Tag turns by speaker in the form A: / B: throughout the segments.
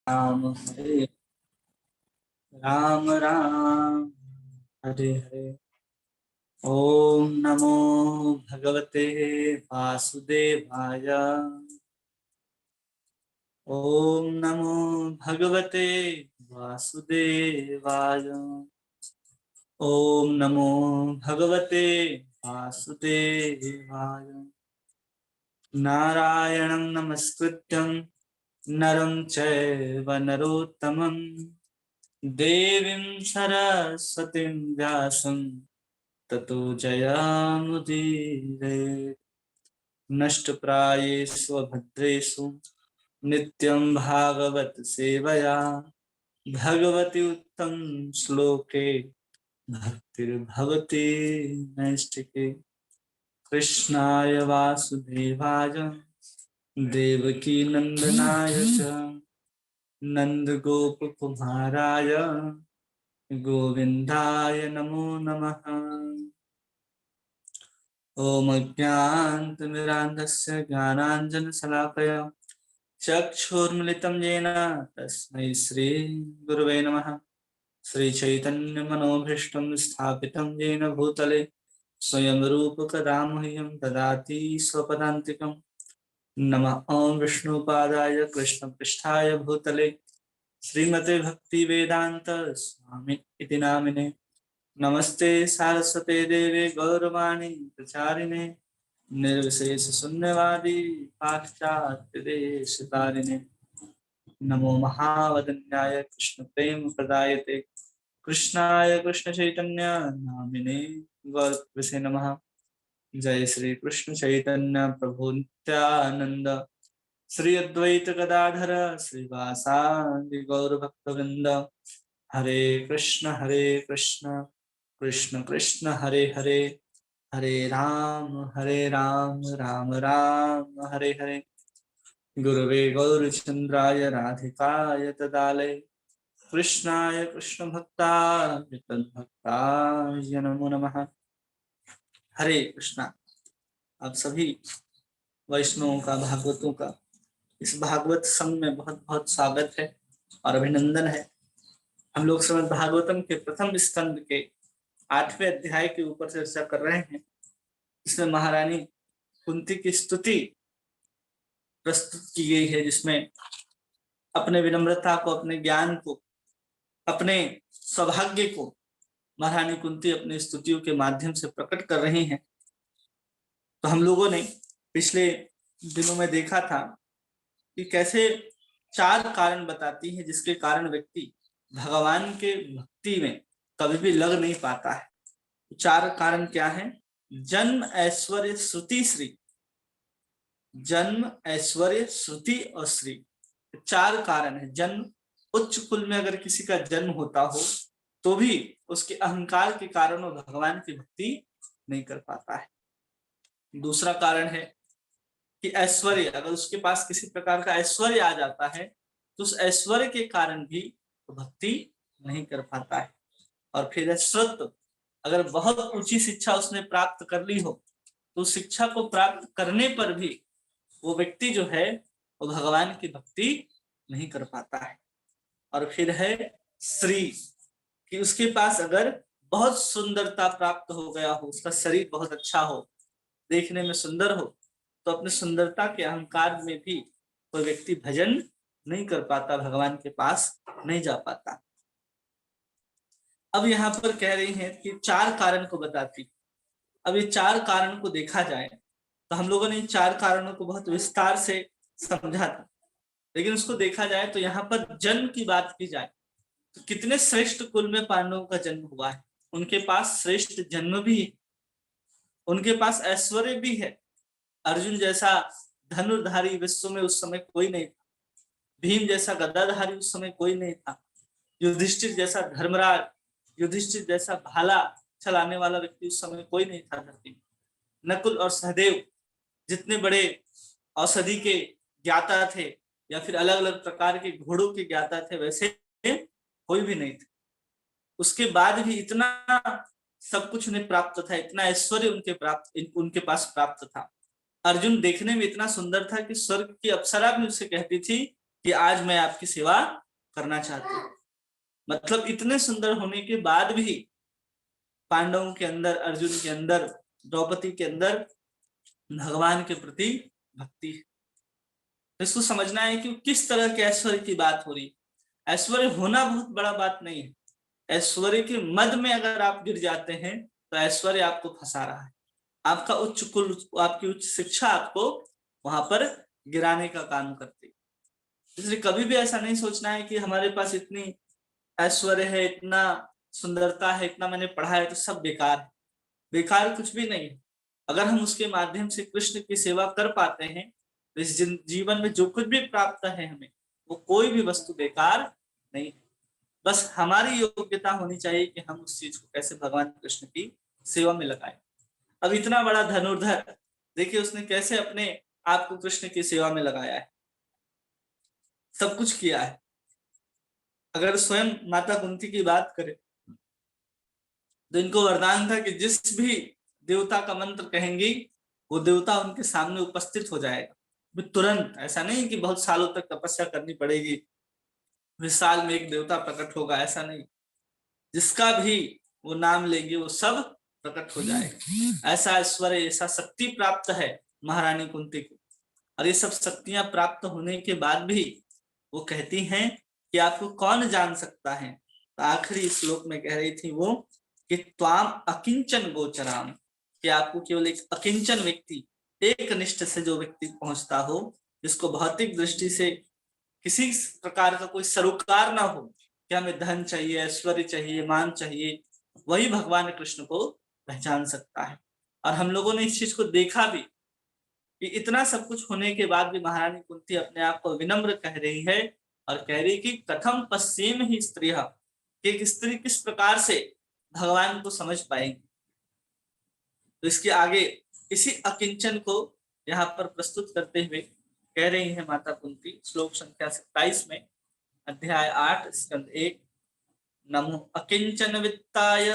A: राम हरे राम राम हरे हरे। ओम नमो भगवते वासुदेवाय। ओम नमो भगवते वासुदेवाय। ओम नमो भगवते वासुदेवाय। नारायणं नमस्कृत्यं नरं चैव नरोत्तमं देवीं सरस्वतीं व्यासं ततो जयामुदीरये। नष्टप्रायेषु भद्रेषु नित्यं भागवत सेवया भगवती उत्तम श्लोके भक्तिर्भवति नैष्टिके। कृष्णाय वासुदेवाय देवकी नंदनाय च नंदगोपकुमाराय गोविंदाय नमो नमः। ओम अज्ञानतिमिरान्धस्य ज्ञानाञ्जनशलाकया चक्षुर्मिलितं येन तस्मै श्रीगुरवे नमः। श्रीचैतन्यमनोभीष्टं स्थापितं येन भूतले स्वयं रूपकदा मह्यं ददाति स्वपदान्तिकं। नमः ओं विष्णुपादाय कृष्णपृष्ठाय भूतले श्रीमते भक्तिवेदांत स्वामी इति नामिने। नमस्ते सारस्वते देवे गौरवाणी प्रचारिणे निर्विशेष शून्यवादी पाश्चात्य देशतारिणे। नमो महावदन्याय कृष्ण प्रेम प्रदायते कृष्णाय कृष्ण चैतन्य नामिने गौरवे नमः। जय श्री कृष्ण चैतन्य प्रभु नित्यानंद श्री अद्वैत गदाधर श्रीवासादि गौर भक्तवृंद। हरे कृष्ण कृष्ण कृष्ण हरे हरे, हरे राम राम राम हरे हरे। गुरुवे गौरचंद्राय राधिकाय तदालय कृष्णाय कृष्ण भक्ताय नमो नमः। हरे कृष्णा। आप सभी वैष्णवों का, भागवतों का इस भागवत संघ में बहुत बहुत स्वागत है और अभिनंदन है। हम लोग श्रीमद् भागवतम के प्रथम स्कंद के 8वें अध्याय के ऊपर चर्चा कर रहे हैं। इसमें महारानी कुंती की स्तुति प्रस्तुत की गई है, जिसमें अपने विनम्रता को, अपने ज्ञान को, अपने सौभाग्य को महारानी कुंती अपनी स्तुतियों के माध्यम से प्रकट कर रही हैं। तो हम लोगों ने पिछले दिनों में देखा था कि कैसे 4 कारण बताती है जिसके कारण व्यक्ति भगवान के भक्ति में कभी भी लग नहीं पाता है। 4 कारण क्या है? जन्म, ऐश्वर्य, श्रुति, श्री। जन्म, ऐश्वर्य, श्रुति और श्री, 4 कारण है। जन्म, उच्च कुल में अगर किसी का जन्म होता हो तो भी उसके अहंकार के कारण वो भगवान की भक्ति नहीं कर पाता है। दूसरा कारण है कि ऐश्वर्य, अगर उसके पास किसी प्रकार का ऐश्वर्य आ जाता है तो उस ऐश्वर्य के कारण भी वो भक्ति नहीं कर पाता है। और फिर श्रुत, अगर बहुत ऊंची शिक्षा उसने प्राप्त कर ली हो तो शिक्षा को प्राप्त करने पर भी वो व्यक्ति जो है वो भगवान की भक्ति नहीं कर पाता है। और फिर है श्री, कि उसके पास अगर बहुत सुंदरता प्राप्त हो गया हो, उसका शरीर बहुत अच्छा हो, देखने में सुंदर हो, तो अपने सुंदरता के अहंकार में भी कोई व्यक्ति भजन नहीं कर पाता, भगवान के पास नहीं जा पाता। अब यहाँ पर कह रही हैं कि 4 कारण को बताती। अब ये 4 कारण को देखा जाए तो हम लोगों ने इन 4 कारणों को बहुत विस्तार से समझा था, लेकिन उसको देखा जाए तो यहाँ पर जन्म की बात की जाए तो कितने श्रेष्ठ कुल में पांडवों का जन्म हुआ है। उनके पास श्रेष्ठ जन्म भी है, उनके पास ऐश्वर्य भी है। अर्जुन जैसा धनुर्धारी विश्व में उस समय कोई नहीं था, भीम जैसा गदाधारी उस समय कोई नहीं था, युधिष्ठिर जैसा धर्मराज, युधिष्ठिर जैसा भाला चलाने वाला व्यक्ति उस समय कोई नहीं था धरती में। नकुल और सहदेव जितने बड़े औषधि के ज्ञाता थे या फिर अलग अलग प्रकार के घोड़ों के ज्ञाता थे, वैसे कोई भी नहीं थे। उसके बाद भी इतना सब कुछ उन्हें प्राप्त था, इतना ऐश्वर्य उनके पास प्राप्त था। अर्जुन देखने में इतना सुंदर था कि स्वर्ग की अप्सरा भी उसे कहती थी कि आज मैं आपकी सेवा करना चाहती हूँ। मतलब इतने सुंदर होने के बाद भी पांडवों के अंदर, अर्जुन के अंदर, द्रौपदी के अंदर भगवान के प्रति भक्ति है। तो इसको समझना है कि किस तरह के ऐश्वर्य की बात हो रही है। ऐश्वर्य होना बहुत बड़ा बात नहीं है। ऐश्वर्य के मद में अगर आप गिर जाते हैं तो ऐश्वर्य आपको फंसा रहा है। आपका उच्च कुल, आपकी उच्च शिक्षा आपको वहां पर गिराने का काम करती है। इसलिए कभी भी ऐसा नहीं सोचना है कि हमारे पास इतनी ऐश्वर्य है, इतना सुंदरता है, इतना मैंने पढ़ा है तो सब बेकार है। बेकार कुछ भी नहीं है। अगर हम उसके माध्यम से कृष्ण की सेवा कर पाते हैं तो इस जीवन में जो कुछ भी प्राप्त है हमें, वो कोई भी वस्तु बेकार नहीं है। बस हमारी योग्यता होनी चाहिए कि हम उस चीज को कैसे भगवान कृष्ण की सेवा में लगाएं। अब इतना बड़ा धनुर्धर, देखिए उसने कैसे अपने आप को कृष्ण की सेवा में लगाया है, सब कुछ किया है। अगर स्वयं माता कुंती की बात करें तो इनको वरदान था कि जिस भी देवता का मंत्र कहेंगी वो देवता उनके सामने उपस्थित हो जाएगा तुरंत। ऐसा नहीं कि बहुत सालों तक तपस्या करनी पड़ेगी, फिर साल में एक देवता प्रकट होगा, ऐसा नहीं। जिसका भी वो नाम लेंगे वो सब प्रकट हो जाएगा। ऐसा ऐश्वर्य, ऐसा शक्ति प्राप्त है महारानी कुंती को। और ये सब शक्तियां प्राप्त होने के बाद भी वो कहती हैं कि आपको कौन जान सकता है। तो आखिरी श्लोक में कह रही थी वो कि त्वाम अकिंचन गोचराम, कि आपको केवल एक अकिंचन व्यक्ति, एक निष्ठ से जो व्यक्ति पहुंचता हो, जिसको भौतिक दृष्टि से किसी प्रकार का कोई सरोकार ना हो कि हमें धन चाहिए, ऐश्वर्य चाहिए, मान चाहिए, वही भगवान कृष्ण को पहचान सकता है। और हम लोगों ने इस चीज को देखा भी कि इतना सब कुछ होने के बाद भी महारानी कुंती अपने आप को विनम्र कह रही है और कह रही कि कथम पश्चिम ही स्त्री, कि एक स्त्री किस प्रकार से भगवान को समझ पाएंगी। तो इसके आगे इसी अकिंचन को यहाँ पर प्रस्तुत करते हुए कह रही है माता कुंती, श्लोक संख्या 27 में, अध्याय 8 स्कंद 1। नमो अकिंचन वित्ताय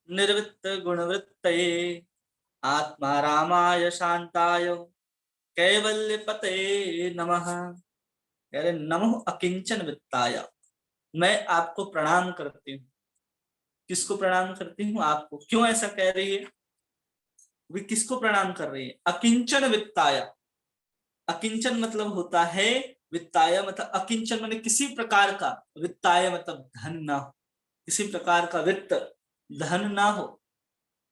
A: निर्वित्त गुणवृत्तये आत्मा रामाय शांताय कैवल्य पते नमः। कह रहे नमो अकिंचन वित्ताय, मैं आपको प्रणाम करती हूँ। किसको प्रणाम करती हूँ? आपको। क्यों ऐसा कह रही है? वे किसको प्रणाम कर रही है? अकिंचन वित्ताय। अकिंचन मतलब होता है वित्ताय, मतलब अकिंचन मतलब किसी प्रकार का, वित्ताय मतलब धन ना हो, किसी प्रकार का वित्त धन ना हो।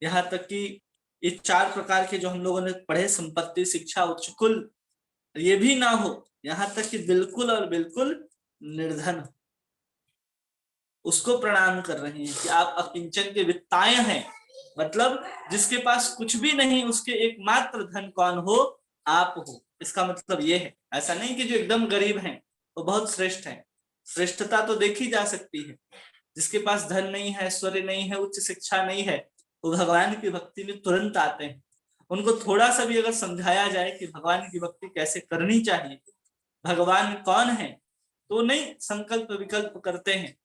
A: यहाँ तक कि ये 4 प्रकार के जो हम लोगों ने पढ़े, संपत्ति, शिक्षा, उच्च कुल, ये भी ना हो। यहाँ तक कि बिल्कुल और बिल्कुल निर्धन, उसको प्रणाम कर रहे हैं कि आप अकिंचन के वित्ताय हैं। मतलब जिसके पास कुछ भी नहीं, उसके एकमात्र धन कौन हो? आप हो। इसका मतलब ये है। ऐसा नहीं कि जो एकदम गरीब हैं वो बहुत श्रेष्ठ हैं। श्रेष्ठता तो देखी जा सकती है। जिसके पास धन नहीं है, ऐश्वर्य नहीं है, उच्च शिक्षा नहीं है, वो भगवान की भक्ति में तुरंत आते हैं। उनको थोड़ा सा भी अगर समझाया जाए कि भगवान की भक्ति कैसे करनी चाहिए, भगवान कौन है, तो नहीं संकल्प विकल्प करते हैं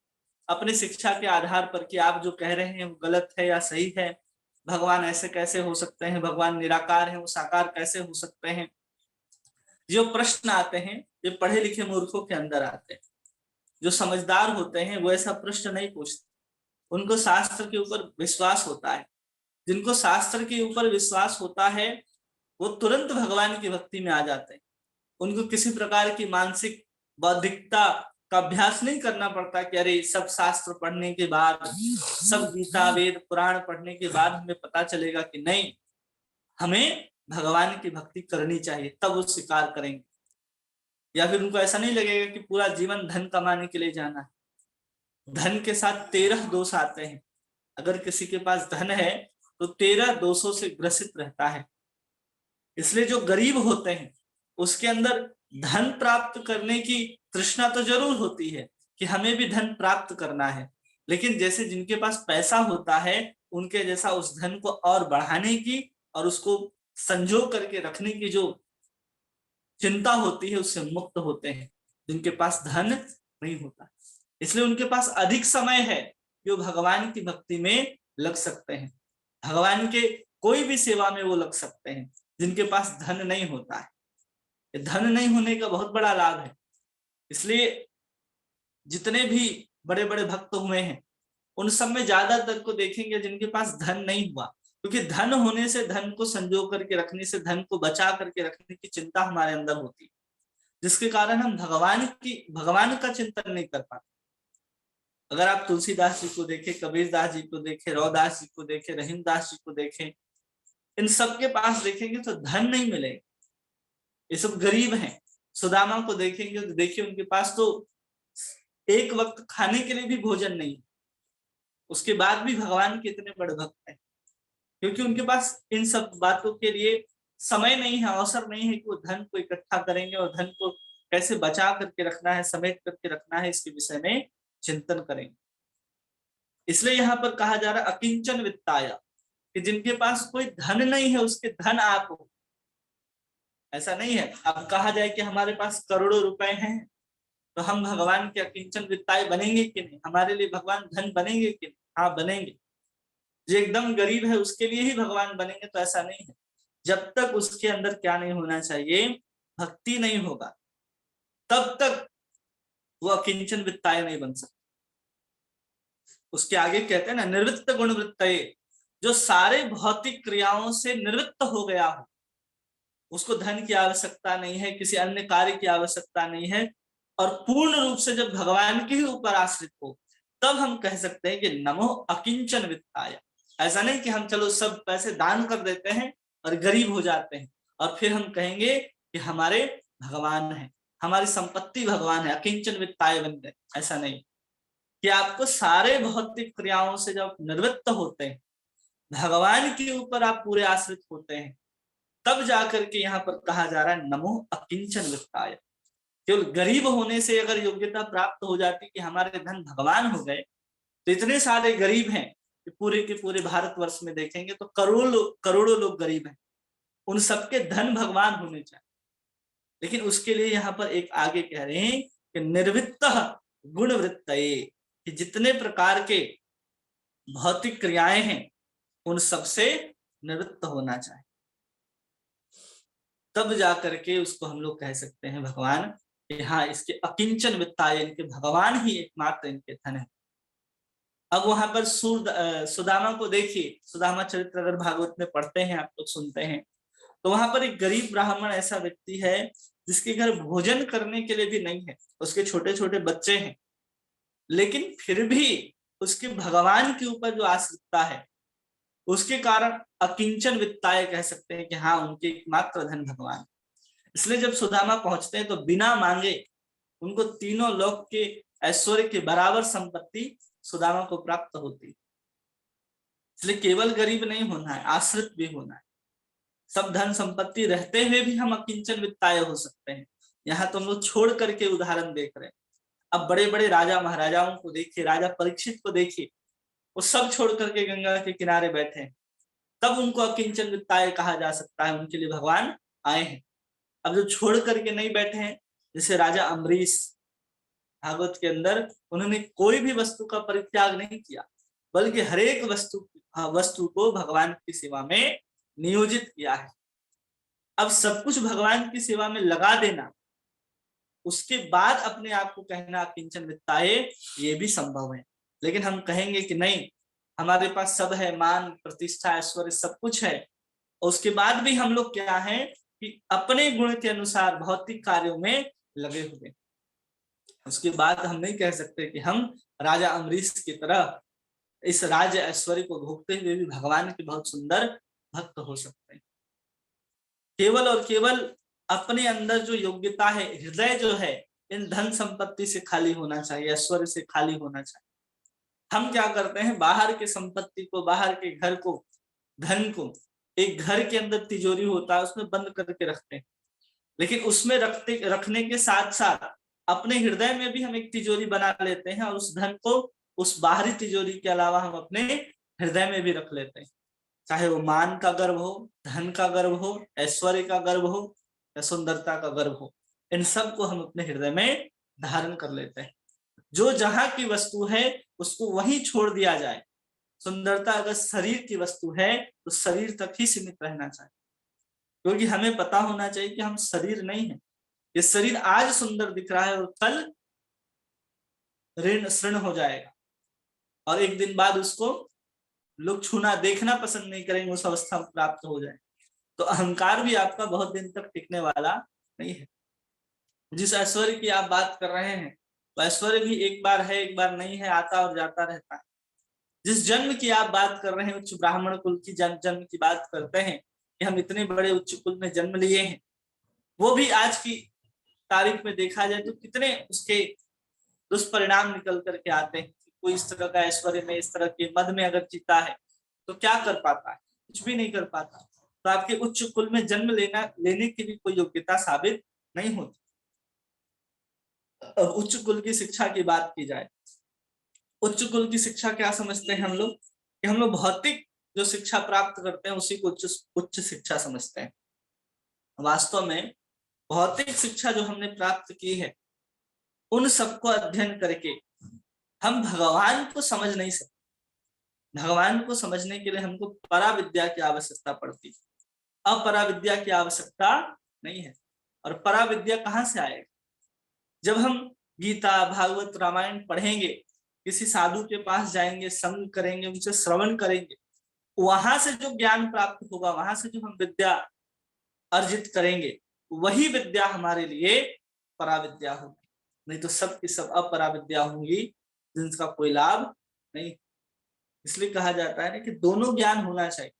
A: अपनी शिक्षा के आधार पर कि आप जो कह रहे हैं वो गलत है या सही है, भगवान ऐसे कैसे हो सकते हैं, भगवान निराकार है, वो साकार कैसे हो सकते हैं। जो प्रश्न आते हैं ये पढ़े लिखे मूर्खों के अंदर आते हैं। जो समझदार होते हैं वो ऐसा प्रश्न नहीं पूछते, उनको शास्त्र के ऊपर विश्वास होता है। जिनको शास्त्र के ऊपर विश्वास होता है वो तुरंत भगवान की भक्ति में आ जाते हैं। उनको किसी प्रकार की मानसिक बौद्धिकता का अभ्यास नहीं करना पड़ता कि अरे सब शास्त्र पढ़ने के बाद, सब गीता वेद पुराण पढ़ने के बाद हमें पता चलेगा कि नहीं, हमें भगवान की भक्ति करनी चाहिए, तब वो स्वीकार करेंगे। या फिर उनको ऐसा नहीं लगेगा कि पूरा जीवन धन कमाने के लिए जाना है। धन के साथ 13 दोष आते हैं। अगर किसी के पास धन है तो 13 दोषों से ग्रसित रहता है। इसलिए जो गरीब होते हैं उसके अंदर धन प्राप्त करने की तृष्णा तो जरूर होती है कि हमें भी धन प्राप्त करना है, लेकिन जैसे जिनके पास पैसा होता है उनके जैसा उस धन को और बढ़ाने की और उसको संजो करके रखने की जो चिंता होती है उससे मुक्त होते हैं जिनके पास धन नहीं होता। इसलिए उनके पास अधिक समय है जो भगवान की भक्ति में लग सकते हैं, भगवान के कोई भी सेवा में वो लग सकते हैं। जिनके पास धन नहीं होता है, धन नहीं होने का बहुत बड़ा लाभ है। इसलिए जितने भी बड़े बड़े भक्त हुए हैं उन सब में ज्यादातर को देखेंगे जिनके पास धन नहीं हुआ, क्योंकि धन होने से, धन को संजो करके रखने से, धन को बचा करके रखने की चिंता हमारे अंदर होती है, जिसके कारण हम भगवान का चिंतन नहीं कर पाते। अगर आप तुलसीदास जी को देखें, कबीरदास जी को देखें, रौदास जी को देखें, रहीमदास जी को देखें, इन सब के पास देखेंगे तो धन नहीं मिलेगा, ये सब गरीब हैं। सुदामा को देखेंगे तो देखिए उनके पास तो एक वक्त खाने के लिए भी भोजन नहीं, उसके बाद भी भगवान के इतने बड़े भक्त हैं, क्योंकि उनके पास इन सब बातों के लिए समय नहीं है, अवसर नहीं है कि वो धन को इकट्ठा करेंगे और धन को कैसे बचा करके रखना है, समेट करके रखना है, इसके विषय में चिंतन करेंगे। इसलिए यहाँ पर कहा जा रहा है अकिंचन वित्ताय, कि जिनके पास कोई धन नहीं है उसके धन आप हो। ऐसा नहीं है अब कहा जाए कि हमारे पास करोड़ों रुपए हैं तो हम भगवान के अकिंचन वित्ताय बनेंगे कि नहीं, हमारे लिए भगवान धन बनेंगे कि नहीं? हाँ बनेंगे। जो एकदम गरीब है उसके लिए ही भगवान बनेंगे तो ऐसा नहीं है। जब तक उसके अंदर क्या नहीं होना चाहिए, भक्ति नहीं होगा, तब तक वो अकिंचन वित्ताय नहीं बन सकता। उसके आगे कहते हैं ना निर्वृत्त गुण वृत्तये, जो सारे भौतिक क्रियाओं से निवृत्त हो गया हो, उसको धन की आवश्यकता नहीं है, किसी अन्य कार्य की आवश्यकता नहीं है, और पूर्ण रूप से जब भगवान के ही ऊपर आश्रित हो, तब हम कह सकते हैं कि नमो अकिंचन वित्ताय। ऐसा नहीं कि हम चलो सब पैसे दान कर देते हैं और गरीब हो जाते हैं और फिर हम कहेंगे कि हमारे भगवान है, हमारी संपत्ति भगवान है, अकिंचन वित्ताय बन गए। ऐसा नहीं, कि आपको सारे भौतिक क्रियाओं से जब निवृत्त होते हैं, भगवान के ऊपर आप पूरे आश्रित होते हैं, तब जाकर के यहाँ पर कहा जा रहा है नमो अकिंचन वित्ताय। केवल गरीब होने से अगर योग्यता प्राप्त हो जाती कि हमारे धन भगवान हो गए, तो इतने सारे गरीब हैं कि पूरे के पूरे भारतवर्ष में देखेंगे तो करोड़ों लोग गरीब हैं, उन सबके धन भगवान होने चाहिए। लेकिन उसके लिए यहाँ पर एक आगे कह रहे हैं कि निर्वित्त गुण वृत्तये, कि जितने प्रकार के भौतिक क्रियाएं हैं उन सबसे निवृत्त होना चाहिए, तब जाकर के उसको हम लोग कह सकते हैं भगवान कि हाँ इसके अकिंचन वित्ताय, इनके भगवान ही एकमात्र इनके धन है। अब वहां पर सुदामा को देखिए, सुदामा चरित्र अगर भागवत में पढ़ते हैं आप लोग, सुनते हैं, तो वहां पर एक गरीब ब्राह्मण ऐसा व्यक्ति है जिसके घर भोजन करने के लिए भी नहीं है, उसके छोटे छोटे बच्चे हैं, लेकिन फिर भी उसके भगवान के ऊपर जो आश्रितता है उसके कारण अकिंचन वित्ताय कह सकते हैं कि हाँ उनके एकमात्र धन भगवान। इसलिए जब सुदामा पहुंचते हैं तो बिना मांगे उनको तीनों लोक के ऐश्वर्य के बराबर संपत्ति सुदामा को प्राप्त होती। इसलिए केवल गरीब नहीं होना है, आश्रित भी होना है। सब धन संपत्ति रहते हुए भी हम अकिंचन वित्ताय हो सकते हैं। यहाँ तो हम लोग छोड़ करके उदाहरण देख रहे हैं। अब बड़े बड़े राजा महाराजाओं को देखिए, राजा परीक्षित को देखिए, वो सब छोड़ करके गंगा के किनारे बैठे हैं, तब उनको अकिंचन वित्ताय कहा जा सकता है, उनके लिए भगवान आए हैं। अब जो छोड़ करके नहीं बैठे हैं, जैसे राजा अम्बरीश, भागवत के अंदर उन्होंने कोई भी वस्तु का परित्याग नहीं किया, बल्कि हर एक वस्तु को भगवान की सेवा में नियोजित किया है। अब सब कुछ भगवान की सेवा में लगा देना, उसके बाद अपने आप को कहना किंचन वित्ताय, ये भी संभव है। लेकिन हम कहेंगे कि नहीं, हमारे पास सब है, मान प्रतिष्ठा ऐश्वर्य सब कुछ है, और उसके बाद भी हम लोग क्या है कि अपने गुण के अनुसार भौतिक कार्यों में लगे हुए, उसके बाद हम नहीं कह सकते कि हम राजा अम्बरीश की तरह इस राज्य ऐश्वर्य को भोगते हुए भी भगवान के बहुत सुंदर भक्त हो सकते हैं। केवल और केवल अपने अंदर जो योग्यता है, हृदय जो है, इन धन संपत्ति से खाली होना चाहिए, ऐश्वर्य से खाली होना चाहिए। हम क्या करते हैं, बाहर के संपत्ति को, बाहर के घर को, धन को, एक घर के अंदर तिजोरी होता है उसमें बंद करके रखते हैं, लेकिन उसमें रखने के साथ साथ अपने हृदय में भी हम एक तिजोरी बना लेते हैं, और उस धन को उस बाहरी तिजोरी के अलावा हम अपने हृदय में भी रख लेते हैं। चाहे वो मान का गर्व हो, धन का गर्व हो, ऐश्वर्य का गर्व हो, या सुंदरता का गर्व हो, इन सब को हम अपने हृदय में धारण कर लेते हैं। जो जहां की वस्तु है उसको वहीं छोड़ दिया जाए। सुंदरता अगर शरीर की वस्तु है तो शरीर तक ही सीमित रहना चाहिए, क्योंकि हमें पता होना चाहिए कि हम शरीर नहीं है, ये शरीर आज सुंदर दिख रहा है और कल ऋण शृण हो जाएगा, और एक दिन बाद उसको लोग छूना देखना पसंद नहीं करेंगे, उस अवस्था में प्राप्त हो जाए। तो अहंकार भी आपका बहुत दिन तक टिकने वाला नहीं है। जिस ऐश्वर्य की आप बात कर रहे हैं, वो ऐश्वर्य भी एक बार है एक बार नहीं है, आता और जाता रहता है। जिस जन्म की आप बात कर रहे हैं, उच्च ब्राह्मण कुल की जन्म की बात करते हैं कि हम इतने बड़े उच्च कुल में जन्म लिए हैं, वो भी आज की तारीख में देखा जाए तो कितने उसके दुष्परिणाम निकल करके आते हैं। कोई इस तरह का ऐश्वर्य में, इस तरह के मद में अगर जीता है तो क्या कर पाता है? कुछ भी नहीं कर पाता। तो आपके उच्च कुल में जन्म लेने की भी कोई योग्यता साबित नहीं होती। अब उच्च कुल की शिक्षा की बात की जाए, उच्च कुल की शिक्षा क्या समझते हैं हम लोग? कि हम लोग भौतिक जो शिक्षा प्राप्त करते हैं उसी को उच्च शिक्षा समझते हैं। वास्तव में भौतिक शिक्षा जो हमने प्राप्त की है, उन सबको अध्ययन करके हम भगवान को समझ नहीं सकते। भगवान को समझने के लिए हमको पराविद्या की आवश्यकता पड़ती है, अपराविद्या की आवश्यकता नहीं है। और पराविद्या कहाँ से आएगा? जब हम गीता, भागवत, रामायण पढ़ेंगे, किसी साधु के पास जाएंगे, संग करेंगे, उनसे श्रवण करेंगे, वहां से जो ज्ञान प्राप्त होगा, वहां से जो हम विद्या अर्जित करेंगे, वही विद्या हमारे लिए पराविद्या होगी। नहीं तो सब की सब अपराविद्या होंगी जिनका कोई लाभ नहीं। इसलिए कहा जाता है ना कि दोनों ज्ञान होना चाहिए,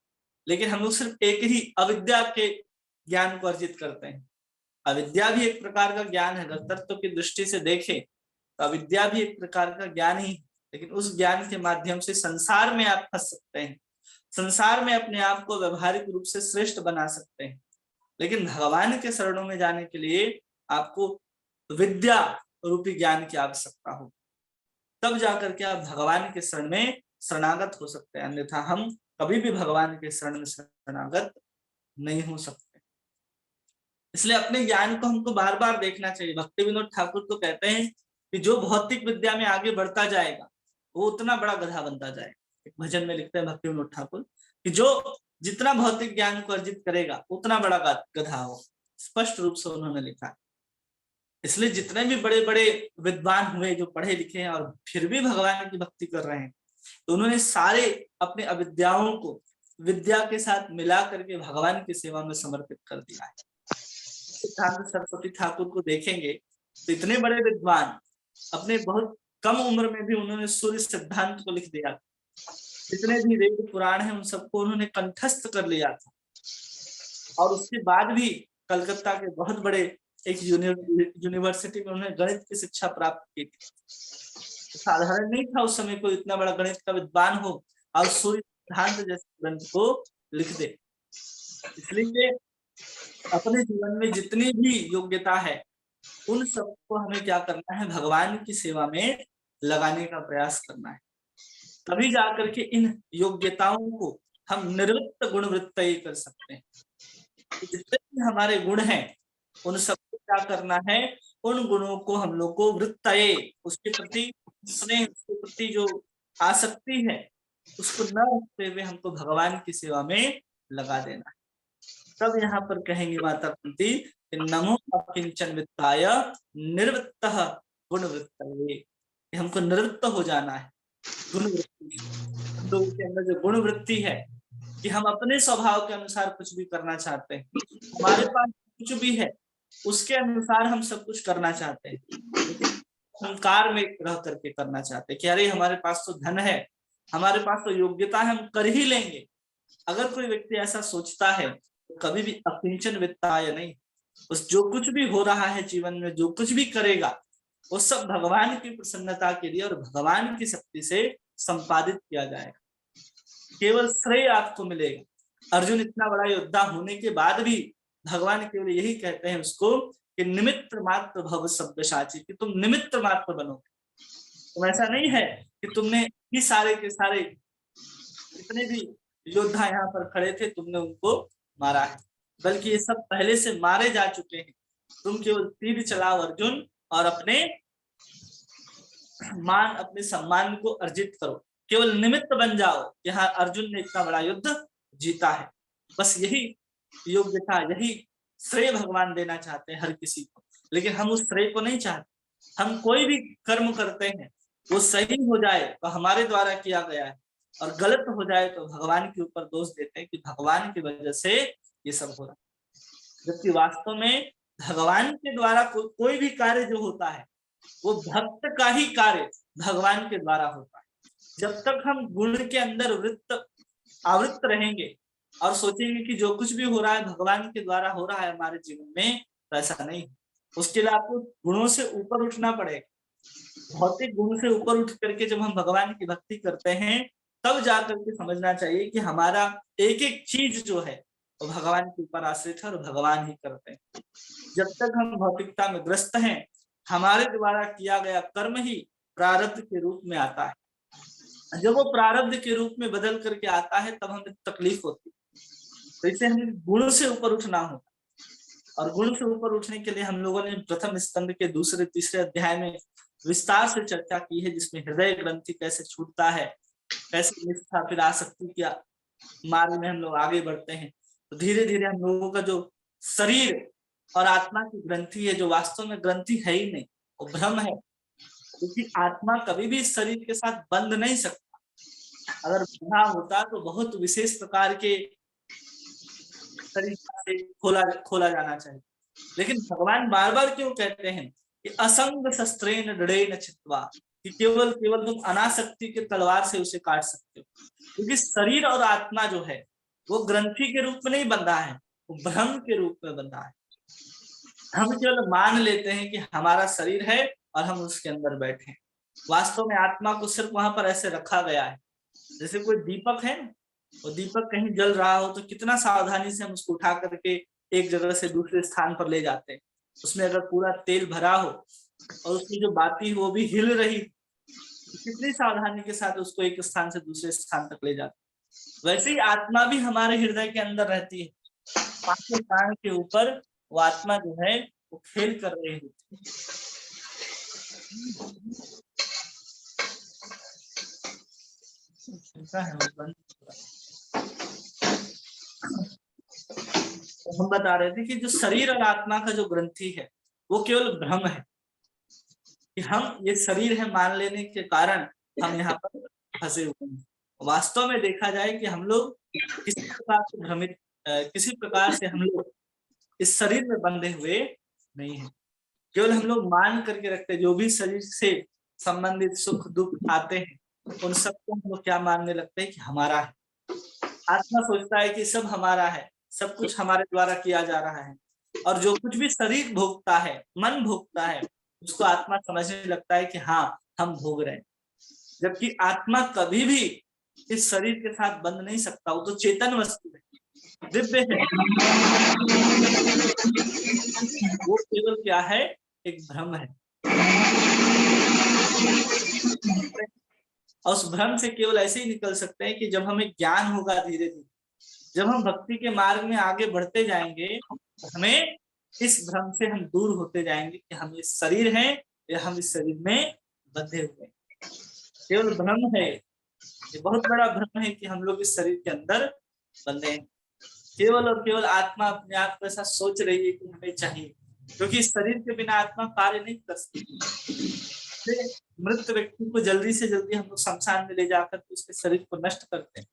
A: लेकिन हम लोग सिर्फ एक ही अविद्या के ज्ञान को अर्जित करते हैं। अविद्या भी एक प्रकार का ज्ञान है, अगर तत्व की दृष्टि से देखें तो अविद्या भी एक प्रकार का ज्ञान ही, लेकिन उस ज्ञान के माध्यम से संसार में आप फंस सकते हैं, संसार में अपने आप को व्यवहारिक रूप से श्रेष्ठ बना सकते हैं। लेकिन भगवान के शरणों में जाने के लिए आपको विद्या रूपी ज्ञान की आवश्यकता हो, तब जाकर के आप भगवान के शरण में शरणागत हो सकते हैं, अन्यथा हम कभी भी भगवान के शरण में शरणागत नहीं हो सकते। इसलिए अपने ज्ञान को हमको बार बार देखना चाहिए। भक्ति विनोद ठाकुर तो कहते हैं कि जो भौतिक विद्या में आगे बढ़ता जाएगा वो उतना बड़ा गधा बनता जाएगा। एक भजन में लिखते हैं भक्ति विनोद ठाकुर कि जो जितना भौतिक ज्ञान को अर्जित करेगा उतना बड़ा गधा हो, स्पष्ट रूप से उन्होंने लिखा। इसलिए जितने भी बड़े बड़े विद्वान हुए जो पढ़े लिखे हैं और फिर भी भगवान की भक्ति कर रहे हैं, तो उन्होंने सारे अपने अविद्याओं को विद्या के साथ मिला करके भगवान की सेवा में समर्पित कर दिया है। सिद्धांत सरस्वती ठाकुर को देखेंगे तो इतने बड़े विद्वान, अपने बहुत कम उम्र में भी उन्होंने सूर्य सिद्धांत को लिख दिया। जितने भी वेद पुराण हैं उन सबको उन्होंने कंठस्थ कर लिया था, और उसके बाद भी कलकत्ता के बहुत बड़े एक यूनिवर्सिटी में उन्होंने गणित की शिक्षा प्राप्त की थी। साधारण नहीं था उस समय कोई इतना बड़ा गणित का विद्वान हो और सूर्य सिद्धांत जैसे ग्रंथ को लिख दे। इसलिए अपने जीवन में जितनी भी योग्यता है उन सबको हमें क्या करना है? भगवान की सेवा में लगाने का प्रयास करना है। तभी जाकर के इन योग्यताओं को हम निर्वृत्त गुणवृत्त कर सकते हैं। जितने भी हमारे गुण हैं उन सबको क्या करना है? उन गुणों को हम लोग को वृत्तये, उसके प्रति स्नेह, उसके प्रति जो आसक्ति है उसको न रखते हुए हमको भगवान की सेवा में लगा देना है। तब यहाँ पर कहेंगे माता कुंती नमो अकिंचन वित्ताय निर्वृत्तः गुणवृत्तये, हमको निवृत्त हो जाना है गुणवृत्ति। हम लोगों के अंदर जो गुणवृत्ति है कि हम अपने स्वभाव के अनुसार कुछ भी करना चाहते हैं, हमारे पास कुछ भी है उसके अनुसार हम सब कुछ करना चाहते हैं, लेकिन अहंकार में रह करके करना चाहते हैं कि अरे हमारे पास तो धन है, हमारे पास तो योग्यता है, हम कर ही लेंगे। अगर कोई व्यक्ति ऐसा सोचता है तो कभी भी अकिंचन वित्ताय नहीं, उस जो कुछ भी हो रहा है जीवन में, जो कुछ भी करेगा वो सब भगवान की प्रसन्नता के लिए और भगवान की शक्ति से संपादित किया जाएगा। केवल श्रेय आपको मिलेगा। अर्जुन इतना बड़ा योद्धा होने के बाद भी भगवान केवल यही कहते हैं उसको कि निमित्त मात्र भव सब्यसाची, कि तुम निमित्त मात्र बनोगे। तुम ऐसा नहीं है कि तुमने ही सारे के सारे जितने भी योद्धा यहाँ पर खड़े थे तुमने उनको मारा है, बल्कि ये सब पहले से मारे जा चुके हैं। तुम केवल तीर चलाओ अर्जुन और अपने मान, अपने सम्मान को अर्जित करो, केवल निमित्त बन जाओ। यहाँ अर्जुन ने इतना बड़ा युद्ध जीता है, बस यही योग्यता, यही श्रेय भगवान देना चाहते हैं हर किसी को। लेकिन हम उस श्रेय को नहीं चाहते। हम कोई भी कर्म करते हैं वो सही हो जाए तो हमारे द्वारा किया गया है, और गलत हो जाए तो भगवान के ऊपर दोष देते हैं कि भगवान की वजह से ये सब हो रहा है। जबकि वास्तव में भगवान के द्वारा कोई भी कार्य जो होता है वो भक्त का ही कार्य भगवान के द्वारा होता है। जब तक हम गुण के अंदर आवृत्त रहेंगे और सोचेंगे कि जो कुछ भी हो रहा है भगवान के द्वारा हो रहा है हमारे जीवन में, तो ऐसा नहीं। उसके लिए आपको गुणों से ऊपर उठना पड़ेगा। भौतिक गुण से ऊपर उठ करके जब हम भगवान की भक्ति करते हैं तब जाकर के समझना चाहिए कि हमारा एक एक चीज जो है वो भगवान के ऊपर आश्रित है और भगवान ही करते हैं। जब तक हम भौतिकता में ग्रस्त हैं, हमारे द्वारा किया गया कर्म ही प्रारब्ध के रूप में आता है। जब वो प्रारब्ध के रूप में बदल करके आता है तब हमें तकलीफ होती है। तो इससे हमें गुण से ऊपर उठना होगा, और गुण से ऊपर उठने के लिए हम लोगों ने प्रथम स्कंद के दूसरे तीसरे अध्याय में विस्तार से चर्चा की है, जिसमें हृदय ग्रंथि कैसे छूटता है, कैसे निष्ठा फिर आसक्ति के मार्ग में हम लोग आगे बढ़ते हैं। तो धीरे धीरे हम लोगों का जो शरीर और आत्मा की ग्रंथि है, जो वास्तव में ग्रंथि है ही नहीं, वो भ्रम है, क्योंकि आत्मा कभी भी इस शरीर के साथ बंध नहीं सकता। अगर बंधा होता तो बहुत विशेष प्रकार के तरीका से खोला जाना चाहिए। लेकिन भगवान बार बार क्यों कहते हैं कि असंग शस्त्रेण दृढ़ेन छित्त्वा, कि केवल तुम अनासक्ति के तलवार से उसे काट सकते हो। क्योंकि शरीर और आत्मा जो है वो ग्रंथि के रूप में नहीं बंधा है, वो भ्रम के रूप में बंधा है। हम केवल मान लेते हैं कि हमारा शरीर है और हम उसके अंदर बैठे हैं। वास्तव में आत्मा को सिर्फ वहां पर ऐसे रखा गया है, जैसे कोई दीपक है, वो दीपक कहीं जल रहा हो तो कितना सावधानी से हम उसको उठा करके एक जगह से दूसरे स्थान पर ले जाते हैं। उसमें अगर पूरा तेल भरा हो और उसकी जो बाती वो भी हिल रही, तो कितनी सावधानी के साथ उसको एक स्थान से दूसरे स्थान तक ले जाते हैं। वैसे ही आत्मा भी हमारे हृदय के अंदर रहती है। पांचों प्राण के ऊपर वो आत्मा जो है वो खेल कर रही होती है। हम बता रहे थे कि जो शरीर और आत्मा का जो ग्रंथि है वो केवल भ्रम है, कि हम ये शरीर है मान लेने के कारण हम यहाँ पर फंसे हुए हैं। वास्तव में देखा जाए कि हम लोग किसी प्रकार से भ्रमित, किसी प्रकार से हम लोग इस शरीर में बंधे हुए नहीं है। केवल हम लोग मान करके रखते हैं, जो भी शरीर से संबंधित सुख दुख आते हैं उन सबको हम लोग क्या मानने लगते हैं कि हमारा है। आत्मा सोचता है कि सब हमारा है, सब कुछ हमारे द्वारा किया जा रहा है, और जो कुछ भी शरीर भोगता है, मन भोगता है, उसको आत्मा समझने लगता है कि हाँ हम भोग रहे हैं। जबकि आत्मा कभी भी इस शरीर के साथ बंध नहीं सकता, वो तो चेतन वस्तु है, दिव्य है। वो केवल क्या है, एक भ्रम है। और उस भ्रम से केवल ऐसे ही निकल सकते हैं कि जब हमें ज्ञान होगा धीरे धीरे, जब हम भक्ति के मार्ग में आगे बढ़ते जाएंगे तो हमें इस भ्रम से हम दूर होते जाएंगे कि हम ये शरीर हैं या हम इस शरीर में बंधे हुए हैं। केवल भ्रम है, ये बहुत बड़ा भ्रम है कि हम लोग इस शरीर के अंदर बंधे हैं। केवल और केवल आत्मा अपने आप को ऐसा सोच रही है कि हमें चाहिए, क्योंकि इस शरीर के बिना आत्मा कार्य नहीं कर सकती। मृत व्यक्ति को जल्दी से जल्दी हम लोग शमशान में ले जाकर उसके शरीर को नष्ट करते हैं,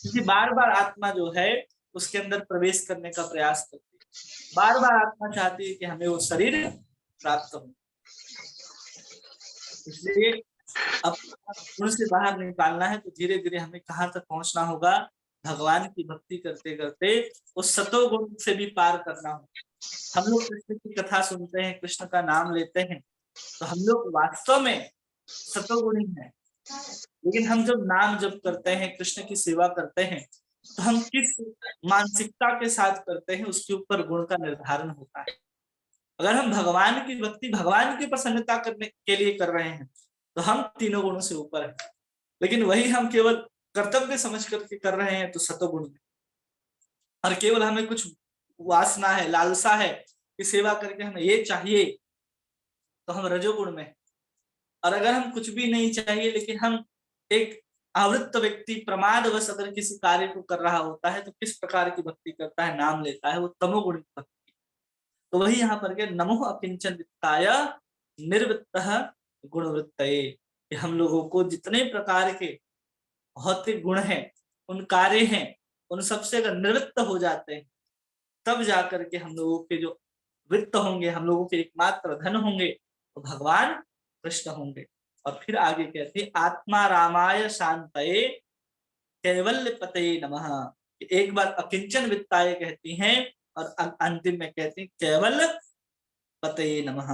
A: क्योंकि बार बार आत्मा जो है उसके अंदर प्रवेश करने का प्रयास करती है। बार बार आत्मा चाहती है कि हमें वो शरीर प्राप्त हो। इसलिए अब गुण से बाहर निकालना है तो धीरे धीरे हमें कहाँ तक पहुंचना होगा, भगवान की भक्ति करते करते उस सतो गुण से भी पार करना होगा। हम लोग कृष्ण की कथा सुनते हैं, कृष्ण का नाम लेते हैं, तो हम लोग वास्तव में सतोगुणी हैं। लेकिन हम जब नाम जप करते हैं, कृष्ण की सेवा करते हैं, तो हम किस मानसिकता के साथ करते हैं उसके ऊपर गुण का निर्धारण होता है। अगर हम भगवान की भक्ति भगवान की प्रसन्नता करने के लिए कर रहे हैं तो हम तीनों गुणों से ऊपर है। लेकिन वही हम केवल कर्तव्य समझ करके कर रहे हैं तो सतोगुण में, और केवल हमें कुछ वासना है, लालसा है कि सेवा करके हमें ये चाहिए, तो हम रजोगुण में। और अगर हम कुछ भी नहीं चाहिए लेकिन हम एक आवृत्त व्यक्ति प्रमादवश अगर किसी कार्य को कर रहा होता है तो किस प्रकार की भक्ति करता है, नाम लेता है, वो तमोगुण भक्ति। तो वही यहाँ पर के नमो अकिंचन वित्ताय निर्वित्तः गुणवृत्तये। हम लोगों को जितने प्रकार के भौतिक गुण हैं, उन कार्य हैं, उन सबसे अगर निवृत्त हो जाते हैं, तब जाकर के हम लोगों के जो वित्त होंगे, हम लोगों के एकमात्र धन होंगे, तो भगवान कृष्ण होंगे। और फिर आगे कहते हैं आत्मा रामाय शांतये कैवल्य पतये नमः। एक बार अकिंचन वित्ताय कहती हैं और अंतिम में कहती हैं कैवल्य पतये नमः।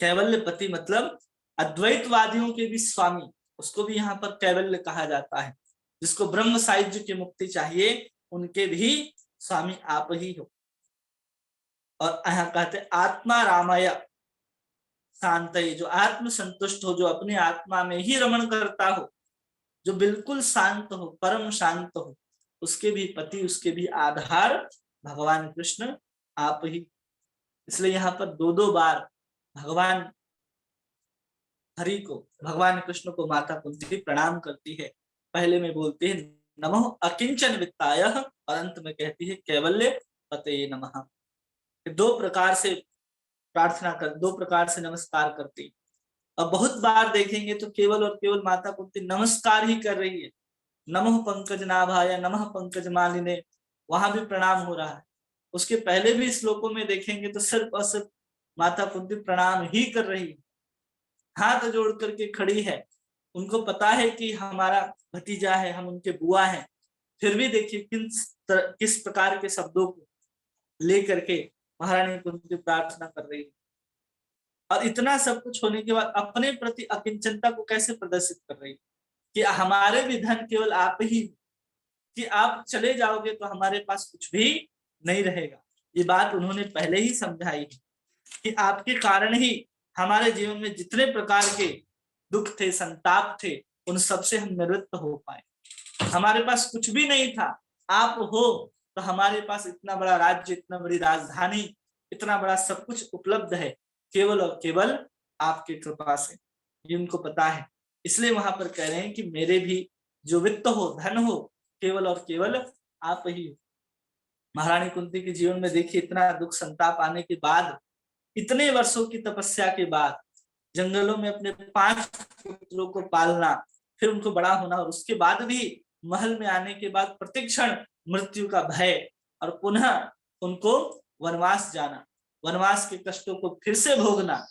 A: कैवल्य पति मतलब अद्वैतवादियों के भी स्वामी, उसको भी यहाँ पर कैवल्य कहा जाता है। जिसको ब्रह्म साहित्य की मुक्ति चाहिए, उनके भी स्वामी आप ही हो। और यहाँ कहते आत्मा रामाय शांतये, जो आत्म संतुष्ट हो, जो अपने आत्मा में ही रमण करता हो, जो बिल्कुल शांत हो, परम शांत हो, उसके भी पति, उसके भी आधार भगवान कृष्ण आप ही। इसलिए यहाँ पर दो दो बार भगवान हरि को, भगवान कृष्ण को माता कुंती प्रणाम करती है। पहले में बोलती है नमो अकिंचन वित्ताय और अंत में कहती है कैवल्य पतये नमः। दो प्रकार से प्रार्थना कर, दो प्रकार से नमस्कार करती। अब बहुत बार देखेंगे तो केवल और केवल माता कुंती नमस्कार ही कर रही है। नमः पंकज नाभाय, नमः पंकज मालिने, वहां भी प्रणाम हो रहा है। उसके पहले भी श्लोकों में देखेंगे तो सिर्फ और सिर्फ माता कुंती प्रणाम ही कर रही है, हाथ जोड़ करके खड़ी है। उनको पता है कि हमारा भतीजा है, हम उनके बुआ हैं, फिर भी देखिए किस प्रकार के शब्दों को लेकर के महारानी कुंती प्रार्थना कर रही है। और इतना सब कुछ होने के बाद अपने प्रति अकिंचनता को कैसे प्रदर्शित कर रही है कि हमारे भी धन केवल आप ही, कि आप चले जाओगे तो हमारे पास कुछ भी नहीं रहेगा। ये बात उन्होंने पहले ही समझाई है कि आपके कारण ही हमारे जीवन में जितने प्रकार के दुख थे, संताप थे, उन सबसे हम निवृत्त हो पाए। हमारे पास कुछ भी नहीं था, आप हो तो हमारे पास इतना बड़ा राज्य, इतना बड़ी राजधानी, इतना बड़ा सब कुछ उपलब्ध है, केवल और केवल आपकी कृपा से। ये उनको पता है, इसलिए वहां पर कह रहे हैं कि मेरे भी जो वित्त हो, धन हो, केवल और केवल आप ही हो। महारानी कुंती के जीवन में देखिए इतना दुख संताप आने के बाद, इतने वर्षों की तपस्या के बाद, जंगलों में अपने 5 पुत्रों को पालना, फिर उनको बड़ा होना, और उसके बाद भी महल में आने के बाद प्रतिक्षण मृत्यु का भय, और पुनः उनको वनवास जाना, वनवास के कष्टों को फिर से भोगना,